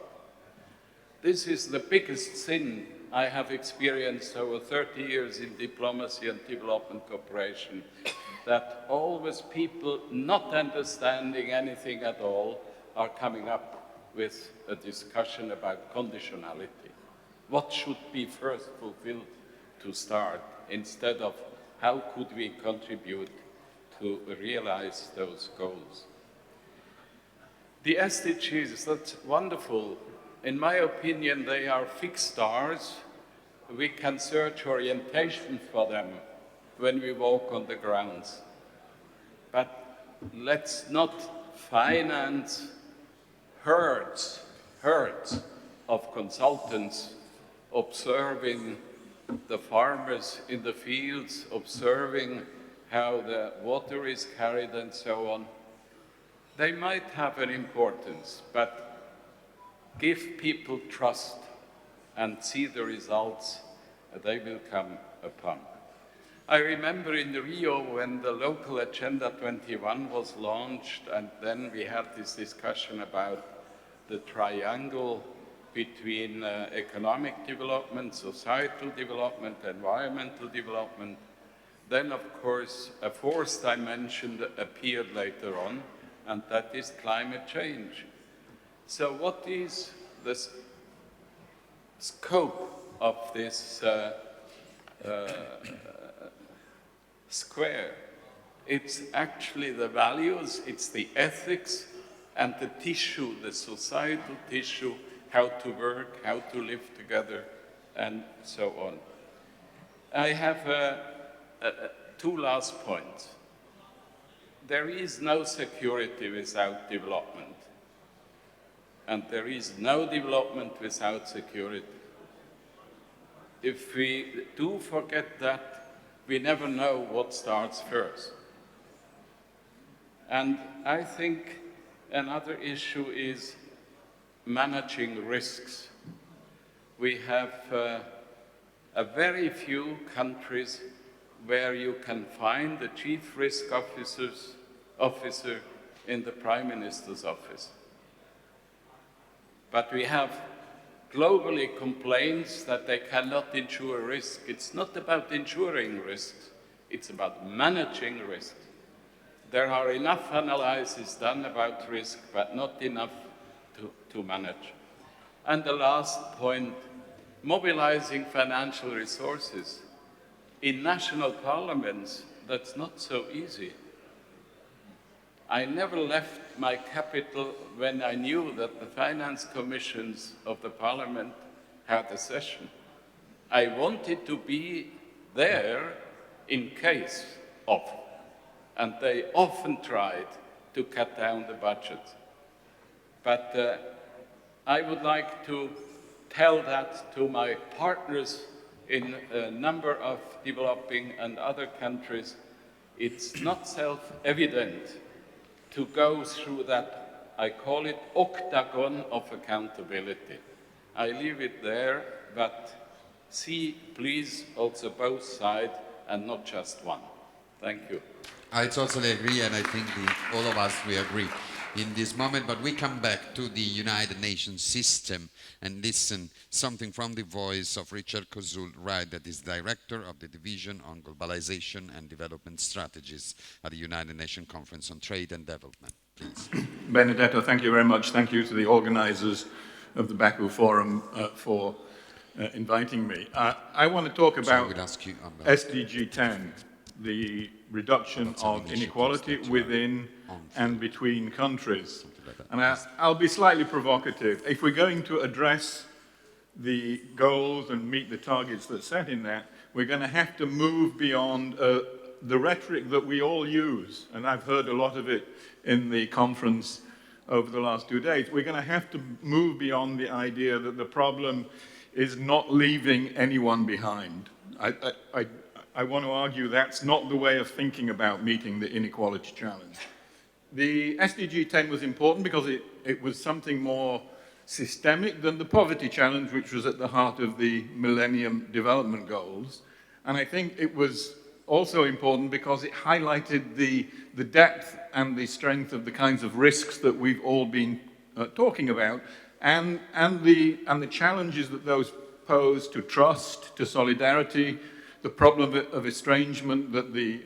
This is the biggest sin I have experienced over 30 years in diplomacy and development cooperation, that always people not understanding anything at all are coming up with a discussion about conditionality. What should be first fulfilled to start, instead of how could we contribute to realize those goals. The SDGs, that's wonderful. In my opinion, they are fixed stars we can search orientation for them when we walk on the grounds. But let's not finance herds of consultants observing the farmers in the fields, observing how the water is carried and so on. They might have an importance, but give people trust and see the results, they will come upon. I remember in Rio when the local Agenda 21 was launched, and then we had this discussion about the triangle between economic development, societal development, environmental development. Then, of course, a fourth dimension appeared later on, and that is climate change. So what is the scope of this square? It's actually the values, it's the ethics, and the tissue, the societal tissue, how to work, how to live together, and so on. I have two last points. There is no security without development, and there is no development without security. If we do forget that, we never know what starts first. And I think another issue is managing risks. We have a very few countries where you can find a chief risk officer in the Prime Minister's office. But we have globally complaints that they cannot insure risk. It's not about insuring risks, it's about managing risks. There are enough analyses done about risk, but not enough to manage. And the last point, mobilizing financial resources. In national parliaments, that's not so easy. I never left my capital when I knew that the finance commissions of the parliament had a session. I wanted to be there in case of, and they often tried to cut down the budget. But I would like to tell that to my partners in a number of developing and other countries. It's not self-evident to go through that, I call it octagon of accountability. I leave it there, but see, please, also both sides and not just one. Thank you. I totally agree, and I think all of us, we agree in this moment, but we come back to the United Nations system and listen something from the voice of Richard Kozul-Wright, that is Director of the Division on Globalization and Development Strategies at the United Nations Conference on Trade and Development. Please. Benedetto, thank you very much. Thank you to the organizers of the Baku Forum for inviting me. I want to talk about SDG 10, the reduction of inequality within and between countries. And I'll be slightly provocative. If we're going to address the goals and meet the targets that's set in that, we're going to have to move beyond the rhetoric that we all use, and I've heard a lot of it in the conference over the last 2 days. We're going to have to move beyond the idea that the problem is not leaving anyone behind. I want to argue that's not the way of thinking about meeting the inequality challenge. The SDG 10 was important because it was something more systemic than the poverty challenge, which was at the heart of the Millennium Development Goals. And I think it was also important because it highlighted the depth and the strength of the kinds of risks that we've all been talking about, and the challenges that those pose to trust, to solidarity, the problem of estrangement that the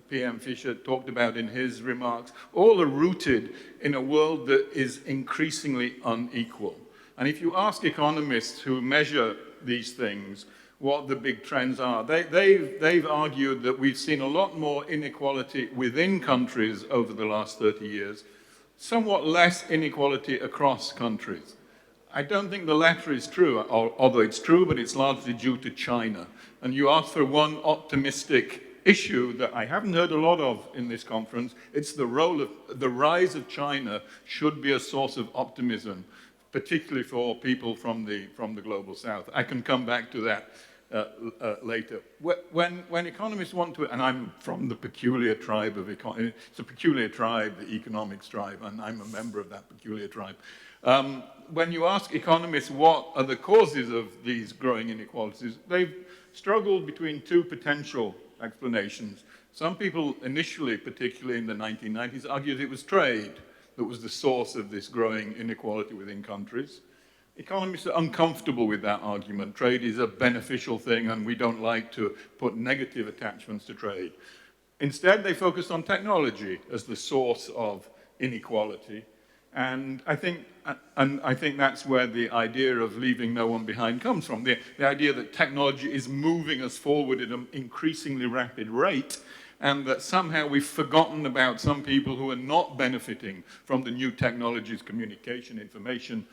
PM Fischer talked about in his remarks, all are rooted in a world that is increasingly unequal. And if you ask economists who measure these things what the big trends are, they've argued that we've seen a lot more inequality within countries over the last 30 years, somewhat less inequality across countries. I don't think the latter is true, although it's true, but it's largely due to China. And you asked for one optimistic issue that I haven't heard a lot of in this conference. It's the role of the rise of China should be a source of optimism, particularly for people from the global south. I can come back to that later. When economists want to, and I'm from the peculiar tribe of economics, it's a peculiar tribe, the economics tribe, and I'm a member of that peculiar tribe. When you ask economists what are the causes of these growing inequalities, they've struggled between two potential explanations. Some people initially, particularly in the 1990s, argued it was trade that was the source of this growing inequality within countries. Economists are uncomfortable with that argument. Trade is a beneficial thing and we don't like to put negative attachments to trade. Instead, they focused on technology as the source of inequality. And I think that's where the idea of leaving no one behind comes from. The idea that technology is moving us forward at an increasingly rapid rate, and that somehow we've forgotten about some people who are not benefiting from the new technologies, communication, information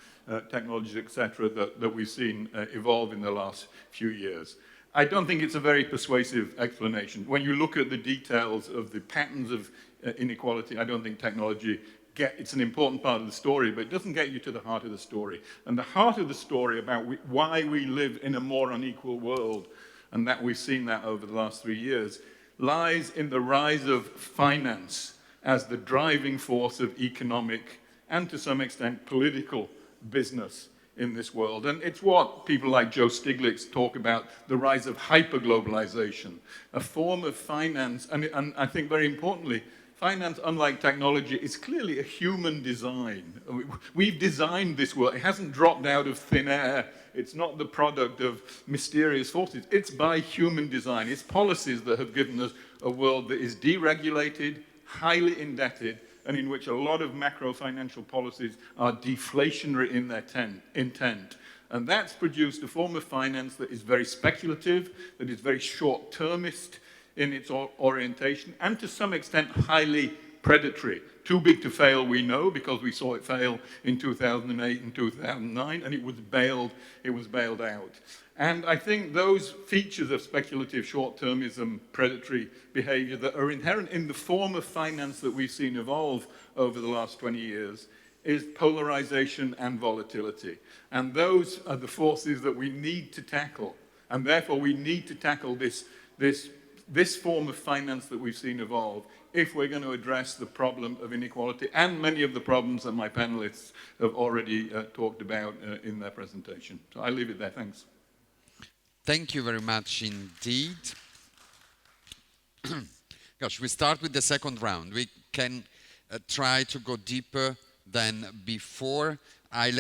technologies, etc., that we've seen evolve in the last few years. I don't think it's a very persuasive explanation. When you look at the details of the patterns of inequality, I don't think technology it's an important part of the story, but it doesn't get you to the heart of the story. And the heart of the story about why we live in a more unequal world, and that we've seen that over the last 3 years, lies in the rise of finance as the driving force of economic and to some extent political business in this world. And it's what people like Joe Stiglitz talk about, the rise of hyperglobalization, a form of finance, and I think very importantly, finance, unlike technology, is clearly a human design. We've designed this world. It hasn't dropped out of thin air. It's not the product of mysterious forces. It's by human design. It's policies that have given us a world that is deregulated, highly indebted, and in which a lot of macro-financial policies are deflationary in their intent. And that's produced a form of finance that is very speculative, that is very short-termist in its orientation, and to some extent highly predatory. Too big to fail, we know, because we saw it fail in 2008 and 2009, and it was bailed out. And I think those features of speculative short-termism, predatory behavior that are inherent in the form of finance that we've seen evolve over the last 20 years is polarization and volatility. And those are the forces that we need to tackle. And therefore, we need to tackle this form of finance that we've seen evolve if we're going to address the problem of inequality and many of the problems that my panelists have already talked about in their presentation. So I'll leave it there. Thanks. Thank you very much indeed. Gosh, we start with the second round. We can try to go deeper than before. I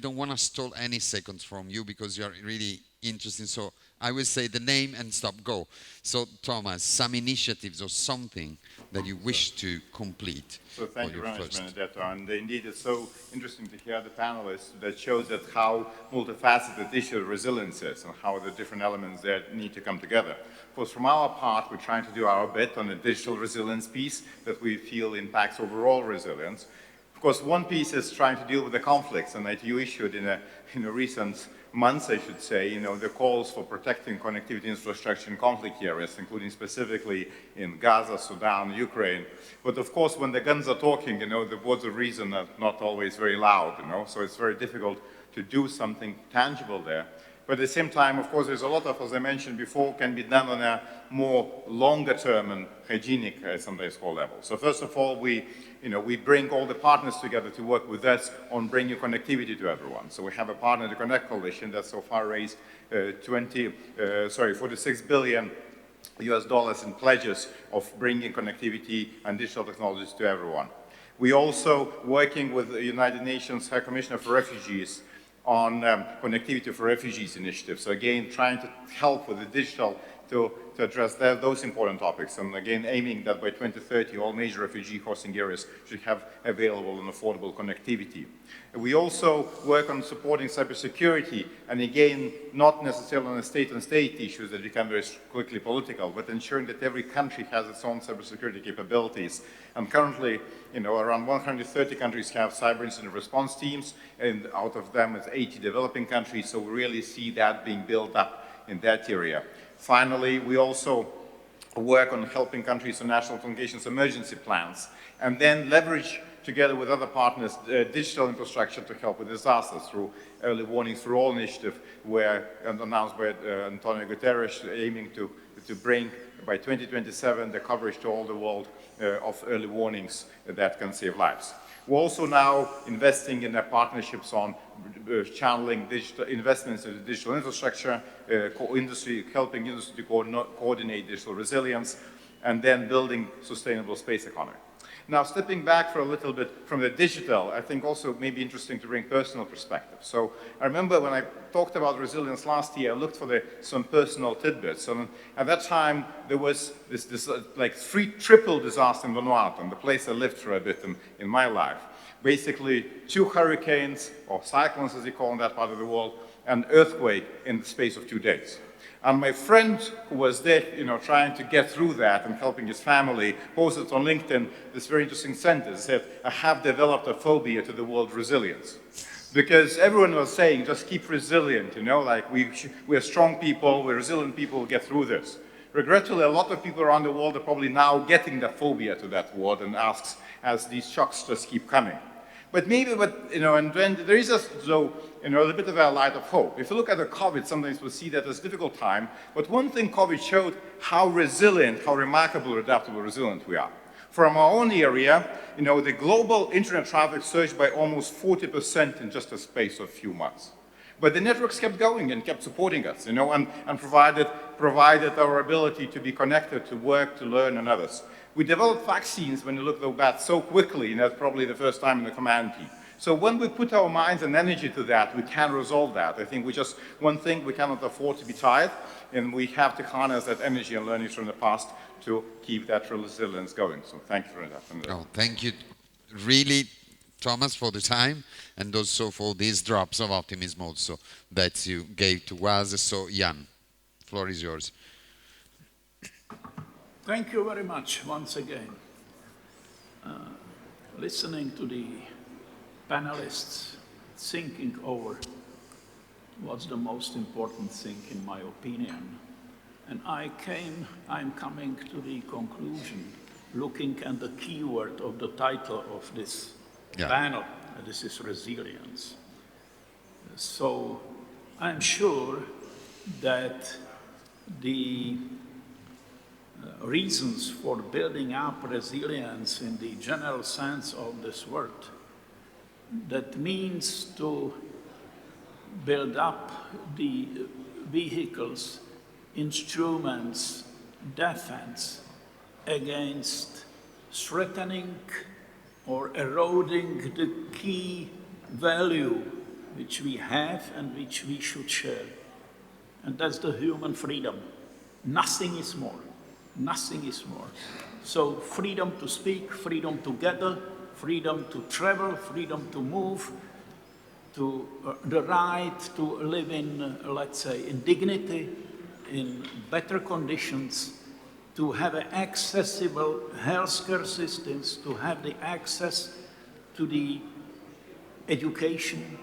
don't want to stall any seconds from you because you're really interesting. So I will say the name and stop, go. So Thomas, some initiatives or something that you wish to complete. So thank you very much, Benedetto. And indeed, it's so interesting to hear the panelists that shows that how multifaceted issue resilience is and how the different elements there need to come together. Of course, from our part, we're trying to do our bit on the digital resilience piece that we feel impacts overall resilience. Of course, one piece is trying to deal with the conflicts, and that you issued in a recent months, I should say, the calls for protecting connectivity infrastructure in conflict areas, including specifically in Gaza, Sudan, Ukraine. But of course, when the guns are talking, the words of reason are not always very loud, so it's very difficult to do something tangible there. But at the same time, of course, there's a lot of, as I mentioned before, can be done on a more longer term and hygienic, sometimes called level. So first of all, we bring all the partners together to work with us on bringing connectivity to everyone. So we have a Partner to Connect coalition that so far raised $46 billion in pledges of bringing connectivity and digital technologies to everyone. We also working with the United Nations High Commissioner for Refugees on connectivity for refugees initiative. So again, trying to help with the digital to to address those important topics, and again aiming that by 2030 all major refugee hosting areas should have available and affordable connectivity. We also work on supporting cybersecurity, and again, not necessarily on the state-on-state issues that become very quickly political, but ensuring that every country has its own cybersecurity capabilities. And currently, around 130 countries have cyber incident response teams, and out of them it's 80 developing countries, so we really see that being built up in that area. Finally, we also work on helping countries on national communications emergency plans, and then leverage together with other partners digital infrastructure to help with disasters through early warnings for all initiative, where announced by Antonio Guterres, aiming to bring by 2027 the coverage to all the world of early warnings that can save lives. We're also now investing in partnerships on channeling digital investments in digital infrastructure, helping industry to coordinate digital resilience, and then building sustainable space economy. Now, stepping back for a little bit from the digital, I think also may be interesting to bring personal perspective. So I remember when I talked about resilience last year, I looked for some personal tidbits. And at that time, there was this like triple disaster in Vanuatu, the place I lived for a bit in my life. Basically, 2 hurricanes, or cyclones as they call in that part of the world, and earthquake in the space of 2 days. And my friend who was there, trying to get through that and helping his family, posted on LinkedIn this very interesting sentence. He said, "I have developed a phobia to the word resilience." Because everyone was saying, just keep resilient, like we're strong people, we're resilient people, we'll get through this. Regretfully, a lot of people around the world are probably now getting the phobia to that word and asks, as these shocks just keep coming. But maybe, and then there is a little bit of a light of hope. If you look at the COVID, sometimes we see that as a difficult time, but one thing COVID showed, how resilient, how remarkable, adaptable, resilient we are. From our own area, the global internet traffic surged by almost 40% in just a space of a few months. But the networks kept going and kept supporting us, and provided our ability to be connected, to work, to learn, and others. We developed vaccines, when you look at that, so quickly, and that's probably the first time in the command team. So when we put our minds and energy to that, we can resolve that. I think one thing, we cannot afford to be tired, and we have to harness that energy and learnings from the past to keep that resilience going. So thank you for that. Oh, thank you really, Thomas, for the time, and also for these drops of optimism also that you gave to us. So Jan, the floor is yours. Thank you very much once again. Listening to the panelists, thinking over what's the most important thing in my opinion. And I'm coming to the conclusion, looking at the keyword of the title of this panel, this is resilience. So I'm sure that the reasons for building up resilience in the general sense of this word, that means to build up the vehicles, instruments, defense against threatening or eroding the key value which we have and which we should share. And that's the human freedom. Nothing is more. Nothing is more. So freedom to speak, freedom to gather, freedom to travel, freedom to move, to the right to live in, let's say, in dignity, in better conditions, to have accessible healthcare systems, to have the access to the education,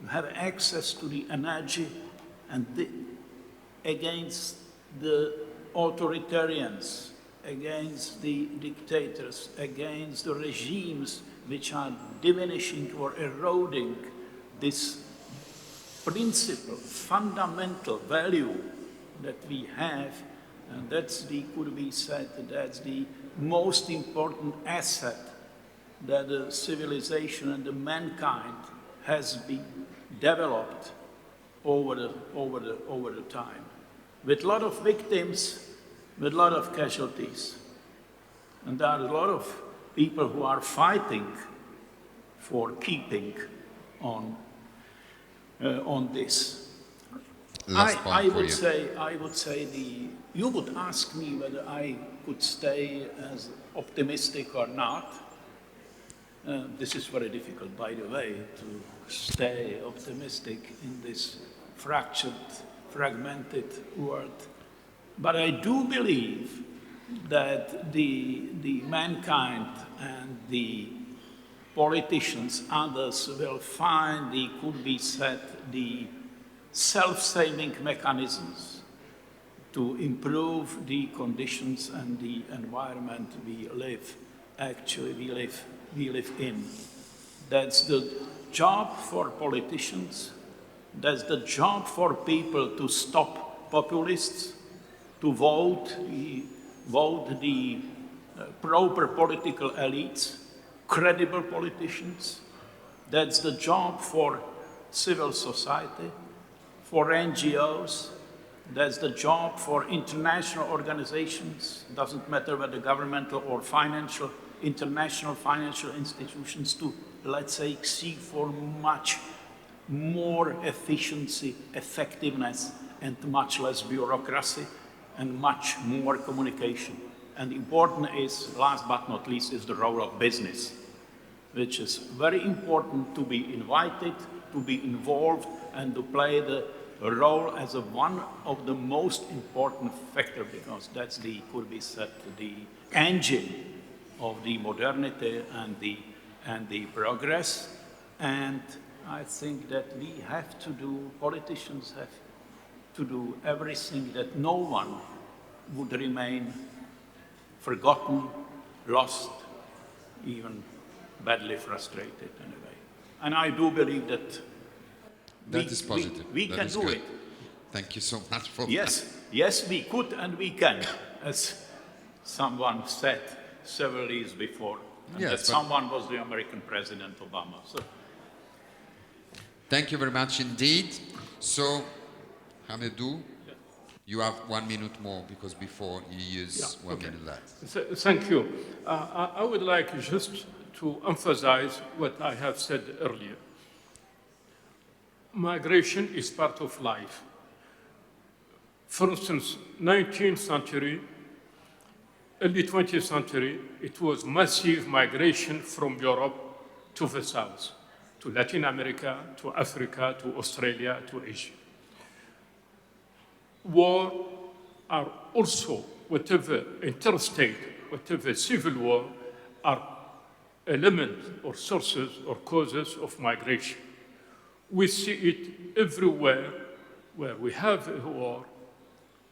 to have access to the energy, and against the authoritarians, against the dictators, against the regimes which are diminishing or eroding this principle, fundamental value that we have, and could be said, that's the most important asset that the civilization and the mankind has been developed over the time. With a lot of victims, with a lot of casualties. And there are a lot of people who are fighting for keeping on this. last point for you. I would say you would ask me whether I could stay as optimistic or not. This is very difficult, by the way, to stay optimistic in this fractured, fragmented world. But I do believe that the mankind and the politicians, others, will find could be said, the self-saving mechanisms to improve the conditions and the environment we live in. That's the job for politicians. That's the job for people to stop populists, to vote the proper political elites, credible politicians. That's the job for civil society, for NGOs. That's the job for international organizations. Doesn't matter whether governmental or financial, international financial institutions, to, let's say, seek for much more efficiency, effectiveness, and much less bureaucracy, and much more communication. And important is, last but not least, is the role of business, which is very important to be invited, to be involved, and to play the role as one of the most important factors, because that's could be said, the engine of the modernity and the progress. And I think that we have to do, politicians have to do everything that no one would remain forgotten, lost, even badly frustrated in a way. And I do believe that that is positive. We can do it. Thank you so much for that. Yes, we could and we can, as someone said several years before. And that someone was the American President Obama. So. Thank you very much indeed. So, Ahmedou, you have 1 minute more, because before you use 1 minute left. Thank you. I would like just to emphasize what I have said earlier. Migration is part of life. For instance, 19th century, early 20th century, it was massive migration from Europe to the south, to Latin America, to Africa, to Australia, to Asia. War are also, whatever interstate, whatever civil war, are elements or sources or causes of migration. We see it everywhere where we have a war,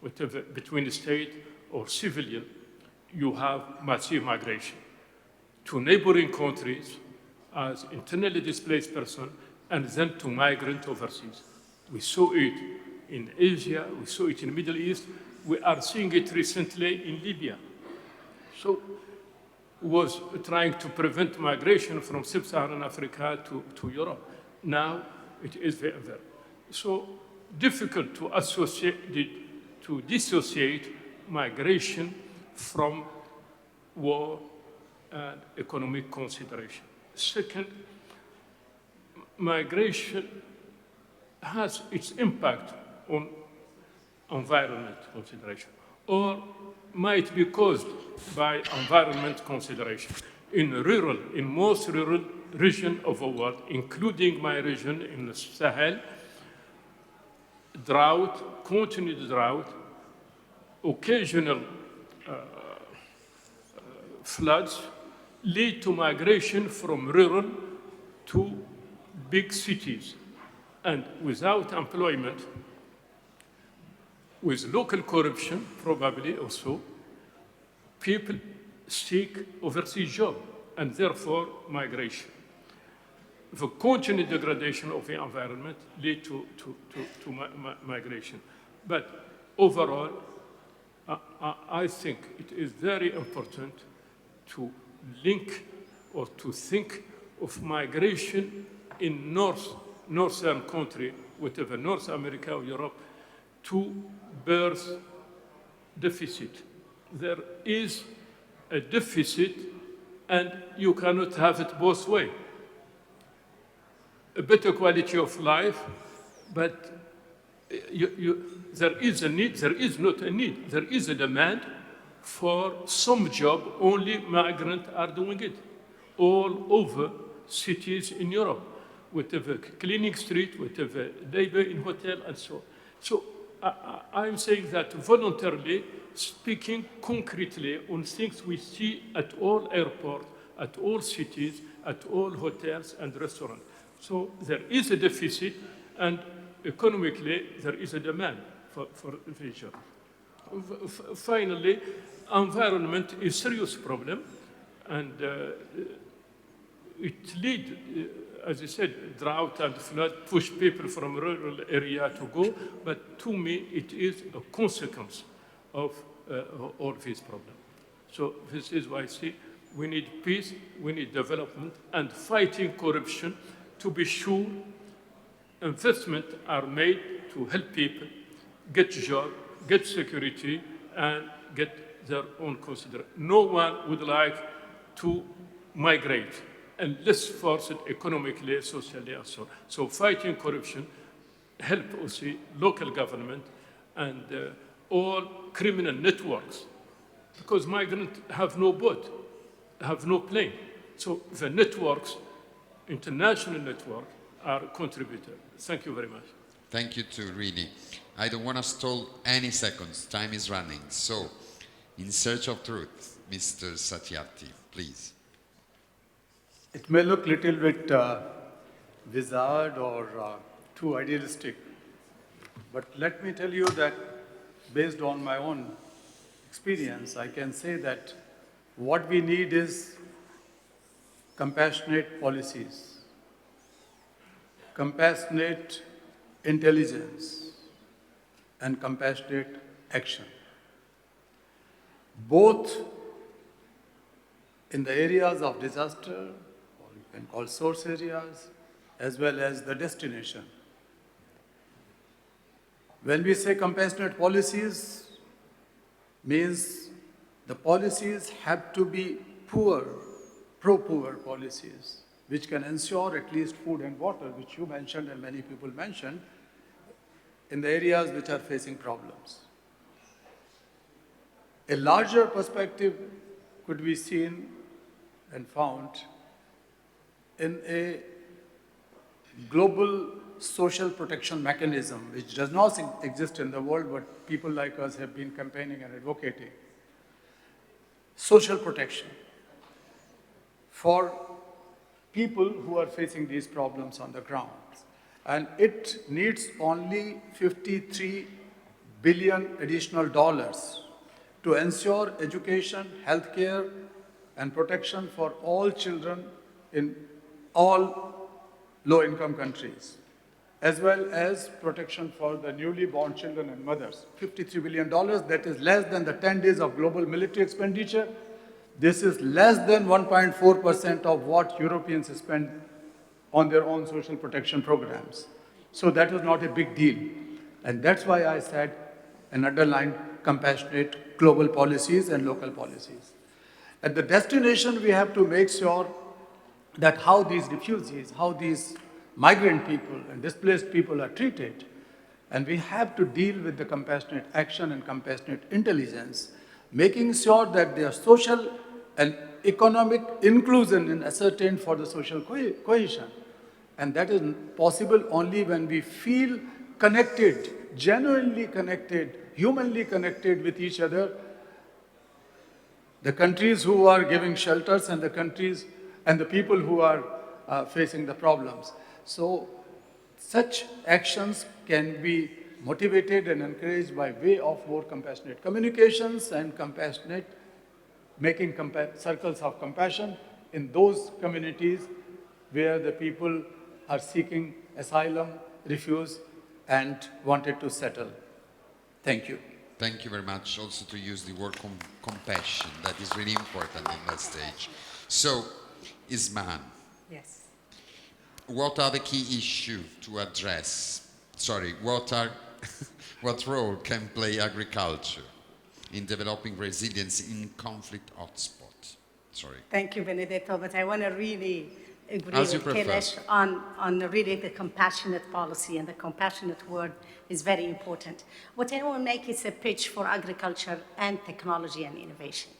whatever between the state or civilian, you have massive migration to neighboring countries as internally displaced person, and then to migrant overseas. We saw it in Asia, we saw it in the Middle East, we are seeing it recently in Libya. So was trying to prevent migration from sub-Saharan Africa to Europe. Now it is there. So difficult to to dissociate migration from war and economic consideration. Second, migration has its impact on environment consideration, or might be caused by environment consideration. In most rural regions of the world, including my region in the Sahel, drought, continued drought, occasional floods lead to migration from rural to big cities. And without employment, with local corruption, probably also, people seek overseas jobs, and therefore migration. The continued degradation of the environment lead to migration. But overall, I think it is very important to link or to think of migration in northern country, whatever, North America or Europe, to birth deficit. There is a deficit, and you cannot have it both ways. A better quality of life, but there is a need, there is not a need, there is a demand for some job, only migrants are doing it all over cities in Europe, whatever cleaning street, whatever labor in hotel, and so on. So I'm saying that voluntarily, speaking concretely on things we see at all airports, at all cities, at all hotels and restaurants. So there is a deficit, and economically, there is a demand for Fischer. Finally, environment is a serious problem, and it leads, as I said, drought and flood push people from rural area to go, but to me, it is a consequence of all these problems. So this is why I say we need peace, we need development, and fighting corruption to be sure investments are made to help people get jobs, get security, and get their own consideration. No one would like to migrate unless forced economically, socially, and so on. So fighting corruption, help also local government and all criminal networks, because migrants have no boat, have no plane. So the networks, international network, are contributors. Thank you very much. Thank you too, really. I don't want to stall any seconds. Time is running. So, in search of truth, Mr. Satyarthi, please. It may look a little bit bizarre or too idealistic, but let me tell you that based on my own experience, I can say that what we need is compassionate policies, compassionate intelligence, and compassionate action. Both in the areas of disaster, or you can call source areas, as well as the destination. When we say compassionate policies, means the policies have to be poor, pro-poor policies, which can ensure at least food and water, which you mentioned and many people mentioned, in the areas which are facing problems. A larger perspective could be seen and found in a global social protection mechanism, which does not exist in the world, but people like us have been campaigning and advocating. Social protection for people who are facing these problems on the ground. And it needs only $53 billion additional dollars to ensure education, healthcare, and protection for all children in all low-income countries, as well as protection for the newly born children and mothers. $53 billion, that is less than the 10 days of global military expenditure. This is less than 1.4% of what Europeans spend on their own social protection programs. So that was not a big deal. And that's why I said and underlined compassionate global policies and local policies. At the destination, we have to make sure that how these refugees, how these migrant people and displaced people are treated. And we have to deal with the compassionate action and compassionate intelligence, making sure that their social and economic inclusion is ascertained for the social cohesion. And that is possible only when we feel connected, genuinely connected, humanly connected with each other. The countries who are giving shelters and the countries and the people who are facing the problems. So such actions can be motivated and encouraged by way of more compassionate communications and compassionate, making circles of compassion in those communities where the people are seeking asylum, refuge, and wanted to settle. Thank you. Thank you very much. Also to use the word compassion. That is really important in that stage. So, Ismahane. Yes. What are the key issues to address? Sorry, what role can play agriculture in developing resilience in conflict hotspots? Sorry. Thank you, Benedetto, but I want to really agree As you with prefer. Kailash on really the compassionate policy, and the compassionate word is very important. What I want to make is a pitch for agriculture and technology and innovation.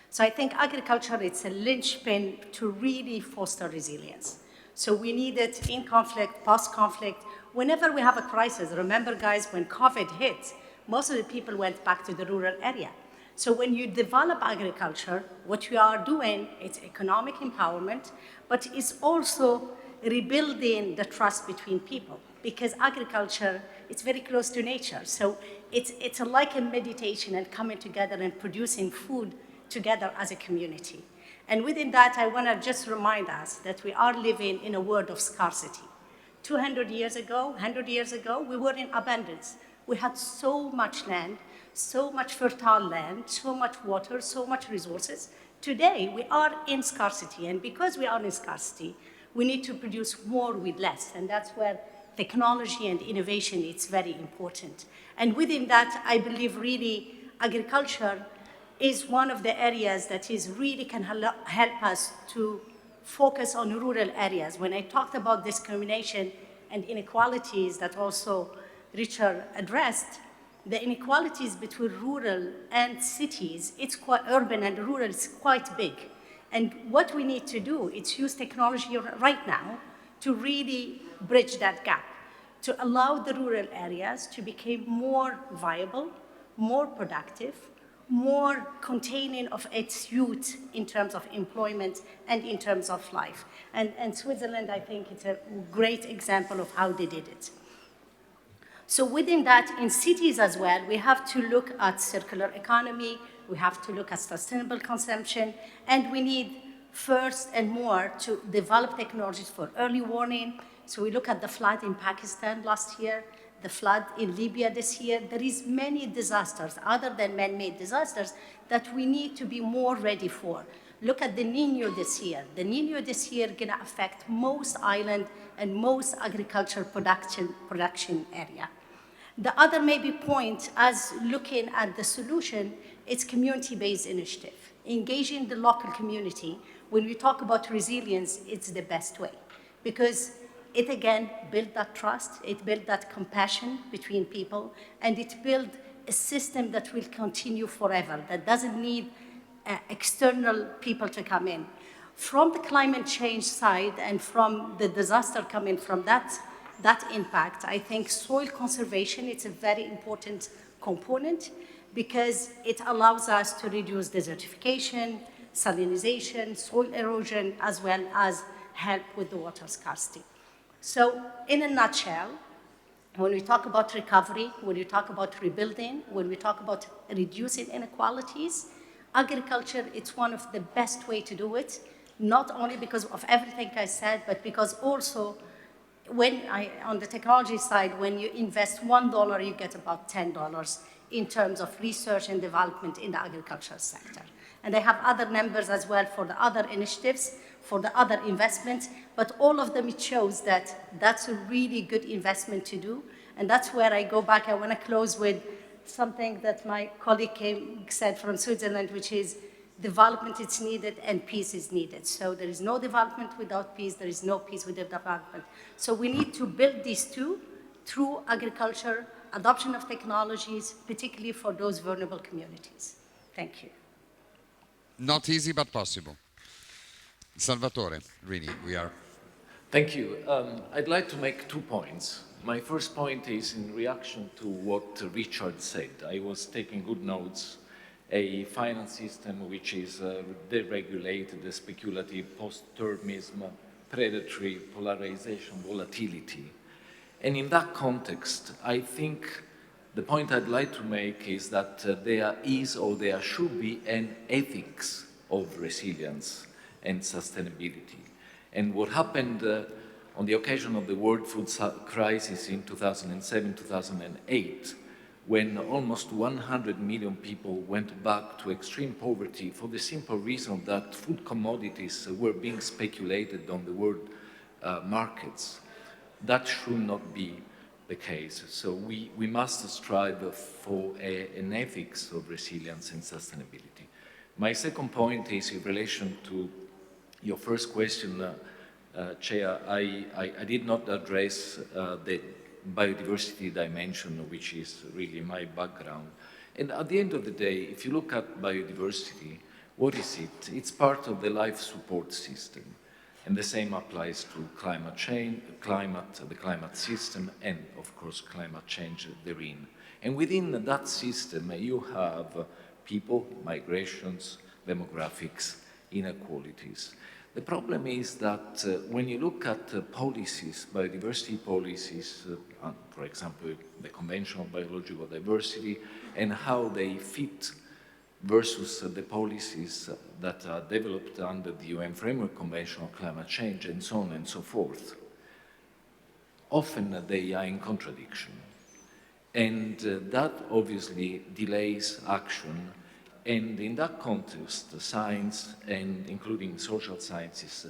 So I think agriculture, it's a linchpin to really foster resilience. So we need it in conflict, post-conflict, whenever we have a crisis. Remember, guys, when COVID hit, most of the people went back to the rural area. So when you develop agriculture, what we are doing, it's economic empowerment, but it's also rebuilding the trust between people, because agriculture, it's very close to nature. So it's like a meditation and coming together and producing food together as a community. And within that, I want to just remind us that we are living in a world of scarcity. 200 years ago, 100 years ago, we were in abundance. We had so much land, so much fertile land, so much water, so much resources. Today, we are in scarcity, and because we are in scarcity, we need to produce more with less, and that's where technology and innovation is very important. And within that, I believe really agriculture is one of the areas that is really can help us to focus on rural areas. When I talked about discrimination and inequalities that also Richard addressed, the inequalities between rural and cities, it's quite urban and rural, it's quite big. And what we need to do is use technology right now to really bridge that gap, to allow the rural areas to become more viable, more productive, more containing of its youth in terms of employment and in terms of life. And Switzerland, I think, it's a great example of how they did it. So within that, in cities as well, we have to look at circular economy, we have to look at sustainable consumption, and we need first and more to develop technologies for early warning. So we look at the flood in Pakistan last year, the flood in Libya this year. There is many disasters, other than man-made disasters, that we need to be more ready for. Look at the Niño this year. The Niño this year gonna affect most island and most agriculture production area. The other maybe point, as looking at the solution, it's community-based initiative. Engaging the local community, when we talk about resilience, it's the best way. Because it again built that trust, it built that compassion between people, and it built a system that will continue forever, that doesn't need external people to come in. From the climate change side and from the disaster coming from that impact, I think soil conservation is a very important component because it allows us to reduce desertification, salinization, soil erosion, as well as help with the water scarcity. So in a nutshell, when we talk about recovery, when we talk about rebuilding, when we talk about reducing inequalities, agriculture, it's one of the best way to do it, not only because of everything I said, but because also on the technology side, when you invest $1, you get about $10 in terms of research and development in the agricultural sector. And I have other numbers as well for the other initiatives, for the other investments, but all of them, it shows that that's a really good investment to do. And that's where I go back. I want to close with something that my colleague said from Switzerland, which is development is needed and peace is needed. So there is no development without peace, there is no peace without development. So we need to build these two through agriculture, adoption of technologies, particularly for those vulnerable communities. Thank you. Not easy, but possible. Salvatore, really, we are. Thank you. I'd like to make 2 points. My first point is in reaction to what Richard said. I was taking good notes. A finance system which is deregulated, speculative, post-termism, predatory, polarization, volatility. And in that context, I think the point I'd like to make is that there is or there should be an ethics of resilience and sustainability. And what happened on the occasion of the world food crisis in 2007, 2008, when almost 100 million people went back to extreme poverty for the simple reason that food commodities were being speculated on the world markets. That should not be the case. So we must strive for an ethics of resilience and sustainability. My second point is in relation to your first question, Chair, I did not address the biodiversity dimension, which is really my background. And at the end of the day, if you look at biodiversity, what is it? It's part of the life support system. And the same applies to climate change, the climate system, and of course climate change therein. And within that system, you have people, migrations, demographics, inequalities. The problem is that when you look at policies, biodiversity policies, for example, the Convention on Biological Diversity, and how they fit versus the policies that are developed under the UN Framework Convention on Climate Change, and so on and so forth, often they are in contradiction. And that obviously delays action. And in that context, science, and including social sciences,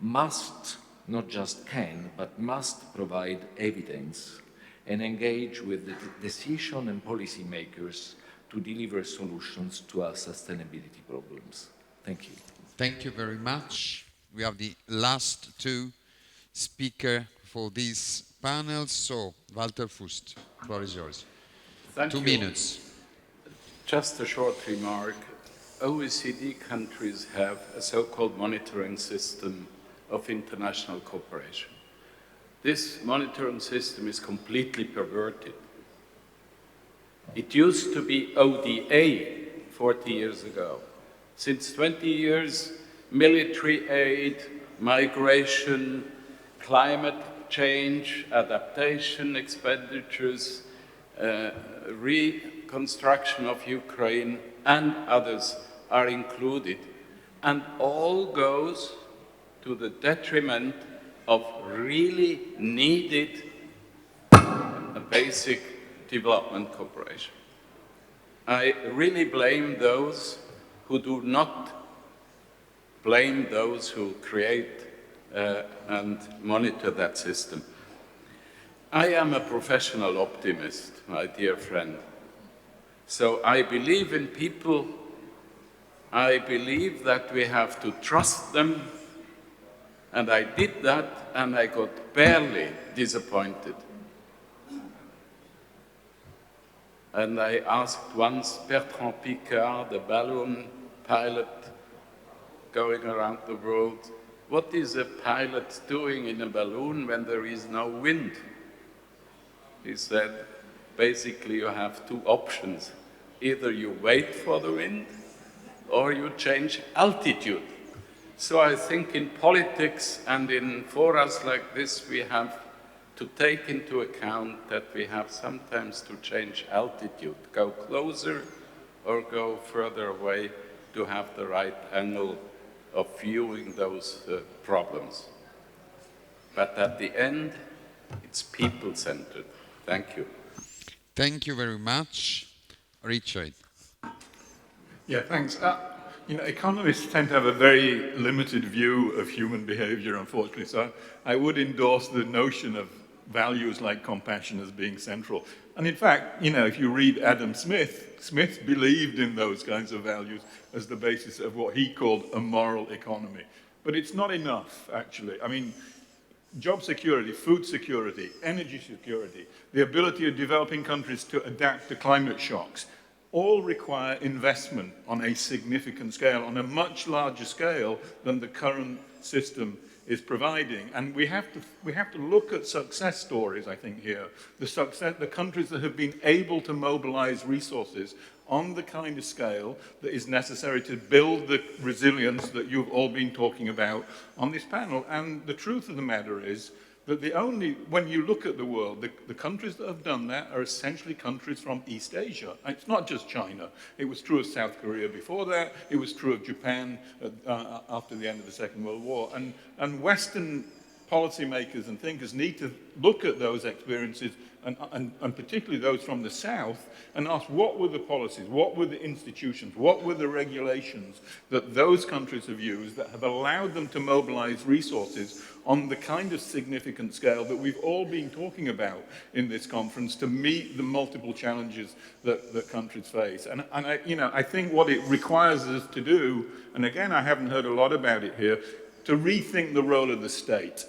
must, not just can, but must provide evidence and engage with the decision and policymakers to deliver solutions to our sustainability problems. Thank you. Thank you very much. We have the last two speakers for this panel. So, Walter Fust, the floor is yours. Thank you. 2 minutes. Just a short remark. OECD countries have a so-called monitoring system of international cooperation. This monitoring system is completely perverted. It used to be ODA 40 years ago. Since 20 years, military aid, migration, climate change, adaptation expenditures, reconstruction of Ukraine, and others are included. And all goes to the detriment of really needed basic development cooperation. I really blame those who do not blame those who create and monitor that system. I am a professional optimist, my dear friend. So I believe in people. I believe that we have to trust them. And I did that, and I got barely disappointed. And I asked once Bertrand Piccard, the balloon pilot going around the world, what is a pilot doing in a balloon when there is no wind? He said, basically you have two options. Either you wait for the wind or you change altitude. So I think in politics and in forums like this, we have to take into account that we have sometimes to change altitude, go closer or go further away to have the right angle of viewing those problems. But at the end, it's people-centered. Thank you. Thank you very much. Richard. Yeah, thanks. You know, economists tend to have a very limited view of human behavior, unfortunately. So I would endorse the notion of values like compassion as being central. And in fact, you know, if you read Adam Smith, Smith believed in those kinds of values as the basis of what he called a moral economy. But it's not enough, actually. I mean, job security, food security, energy security, the ability of developing countries to adapt to climate shocks, all require investment on a significant scale, on a much larger scale than the current system is providing. And we have to look at success stories, I think, here. The countries that have been able to mobilize resources on the kind of scale that is necessary to build the resilience that you've all been talking about on this panel. And the truth of the matter is that when you look at the world, the countries that have done that are essentially countries from East Asia. It's not just China. It was true of South Korea before that. It was true of Japan after the end of the Second World War. And Western policymakers and thinkers need to look at those experiences, and particularly those from the South, and ask what were the policies, what were the institutions, what were the regulations that those countries have used that have allowed them to mobilize resources on the kind of significant scale that we've all been talking about in this conference to meet the multiple challenges that countries face. And I think what it requires us to do, and again, I haven't heard a lot about it here, to rethink the role of the state.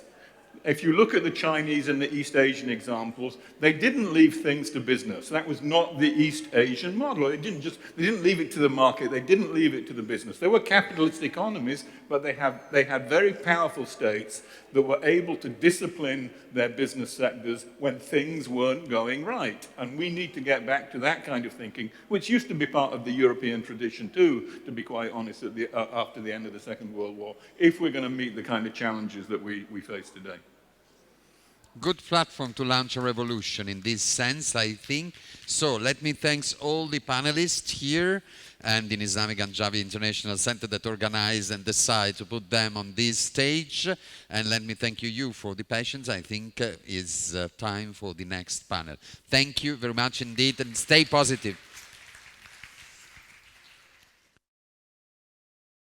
If you look at the Chinese and the East Asian examples, they didn't leave things to business. That was not the East Asian model. They didn't leave it to the market. They didn't leave it to the business. They were capitalist economies, but they had very powerful states that were able to discipline their business sectors when things weren't going right. And we need to get back to that kind of thinking, which used to be part of the European tradition too, to be quite honest, after the end of the Second World War, if we're going to meet the kind of challenges that we face today. Good platform to launch a revolution in this sense, I think. So let me thank all the panelists here and in Islamic Anjabi International Center that organized and decide to put them on this stage. And let me thank you for the patience. I think it's time for the next panel. Thank you very much indeed, and stay positive.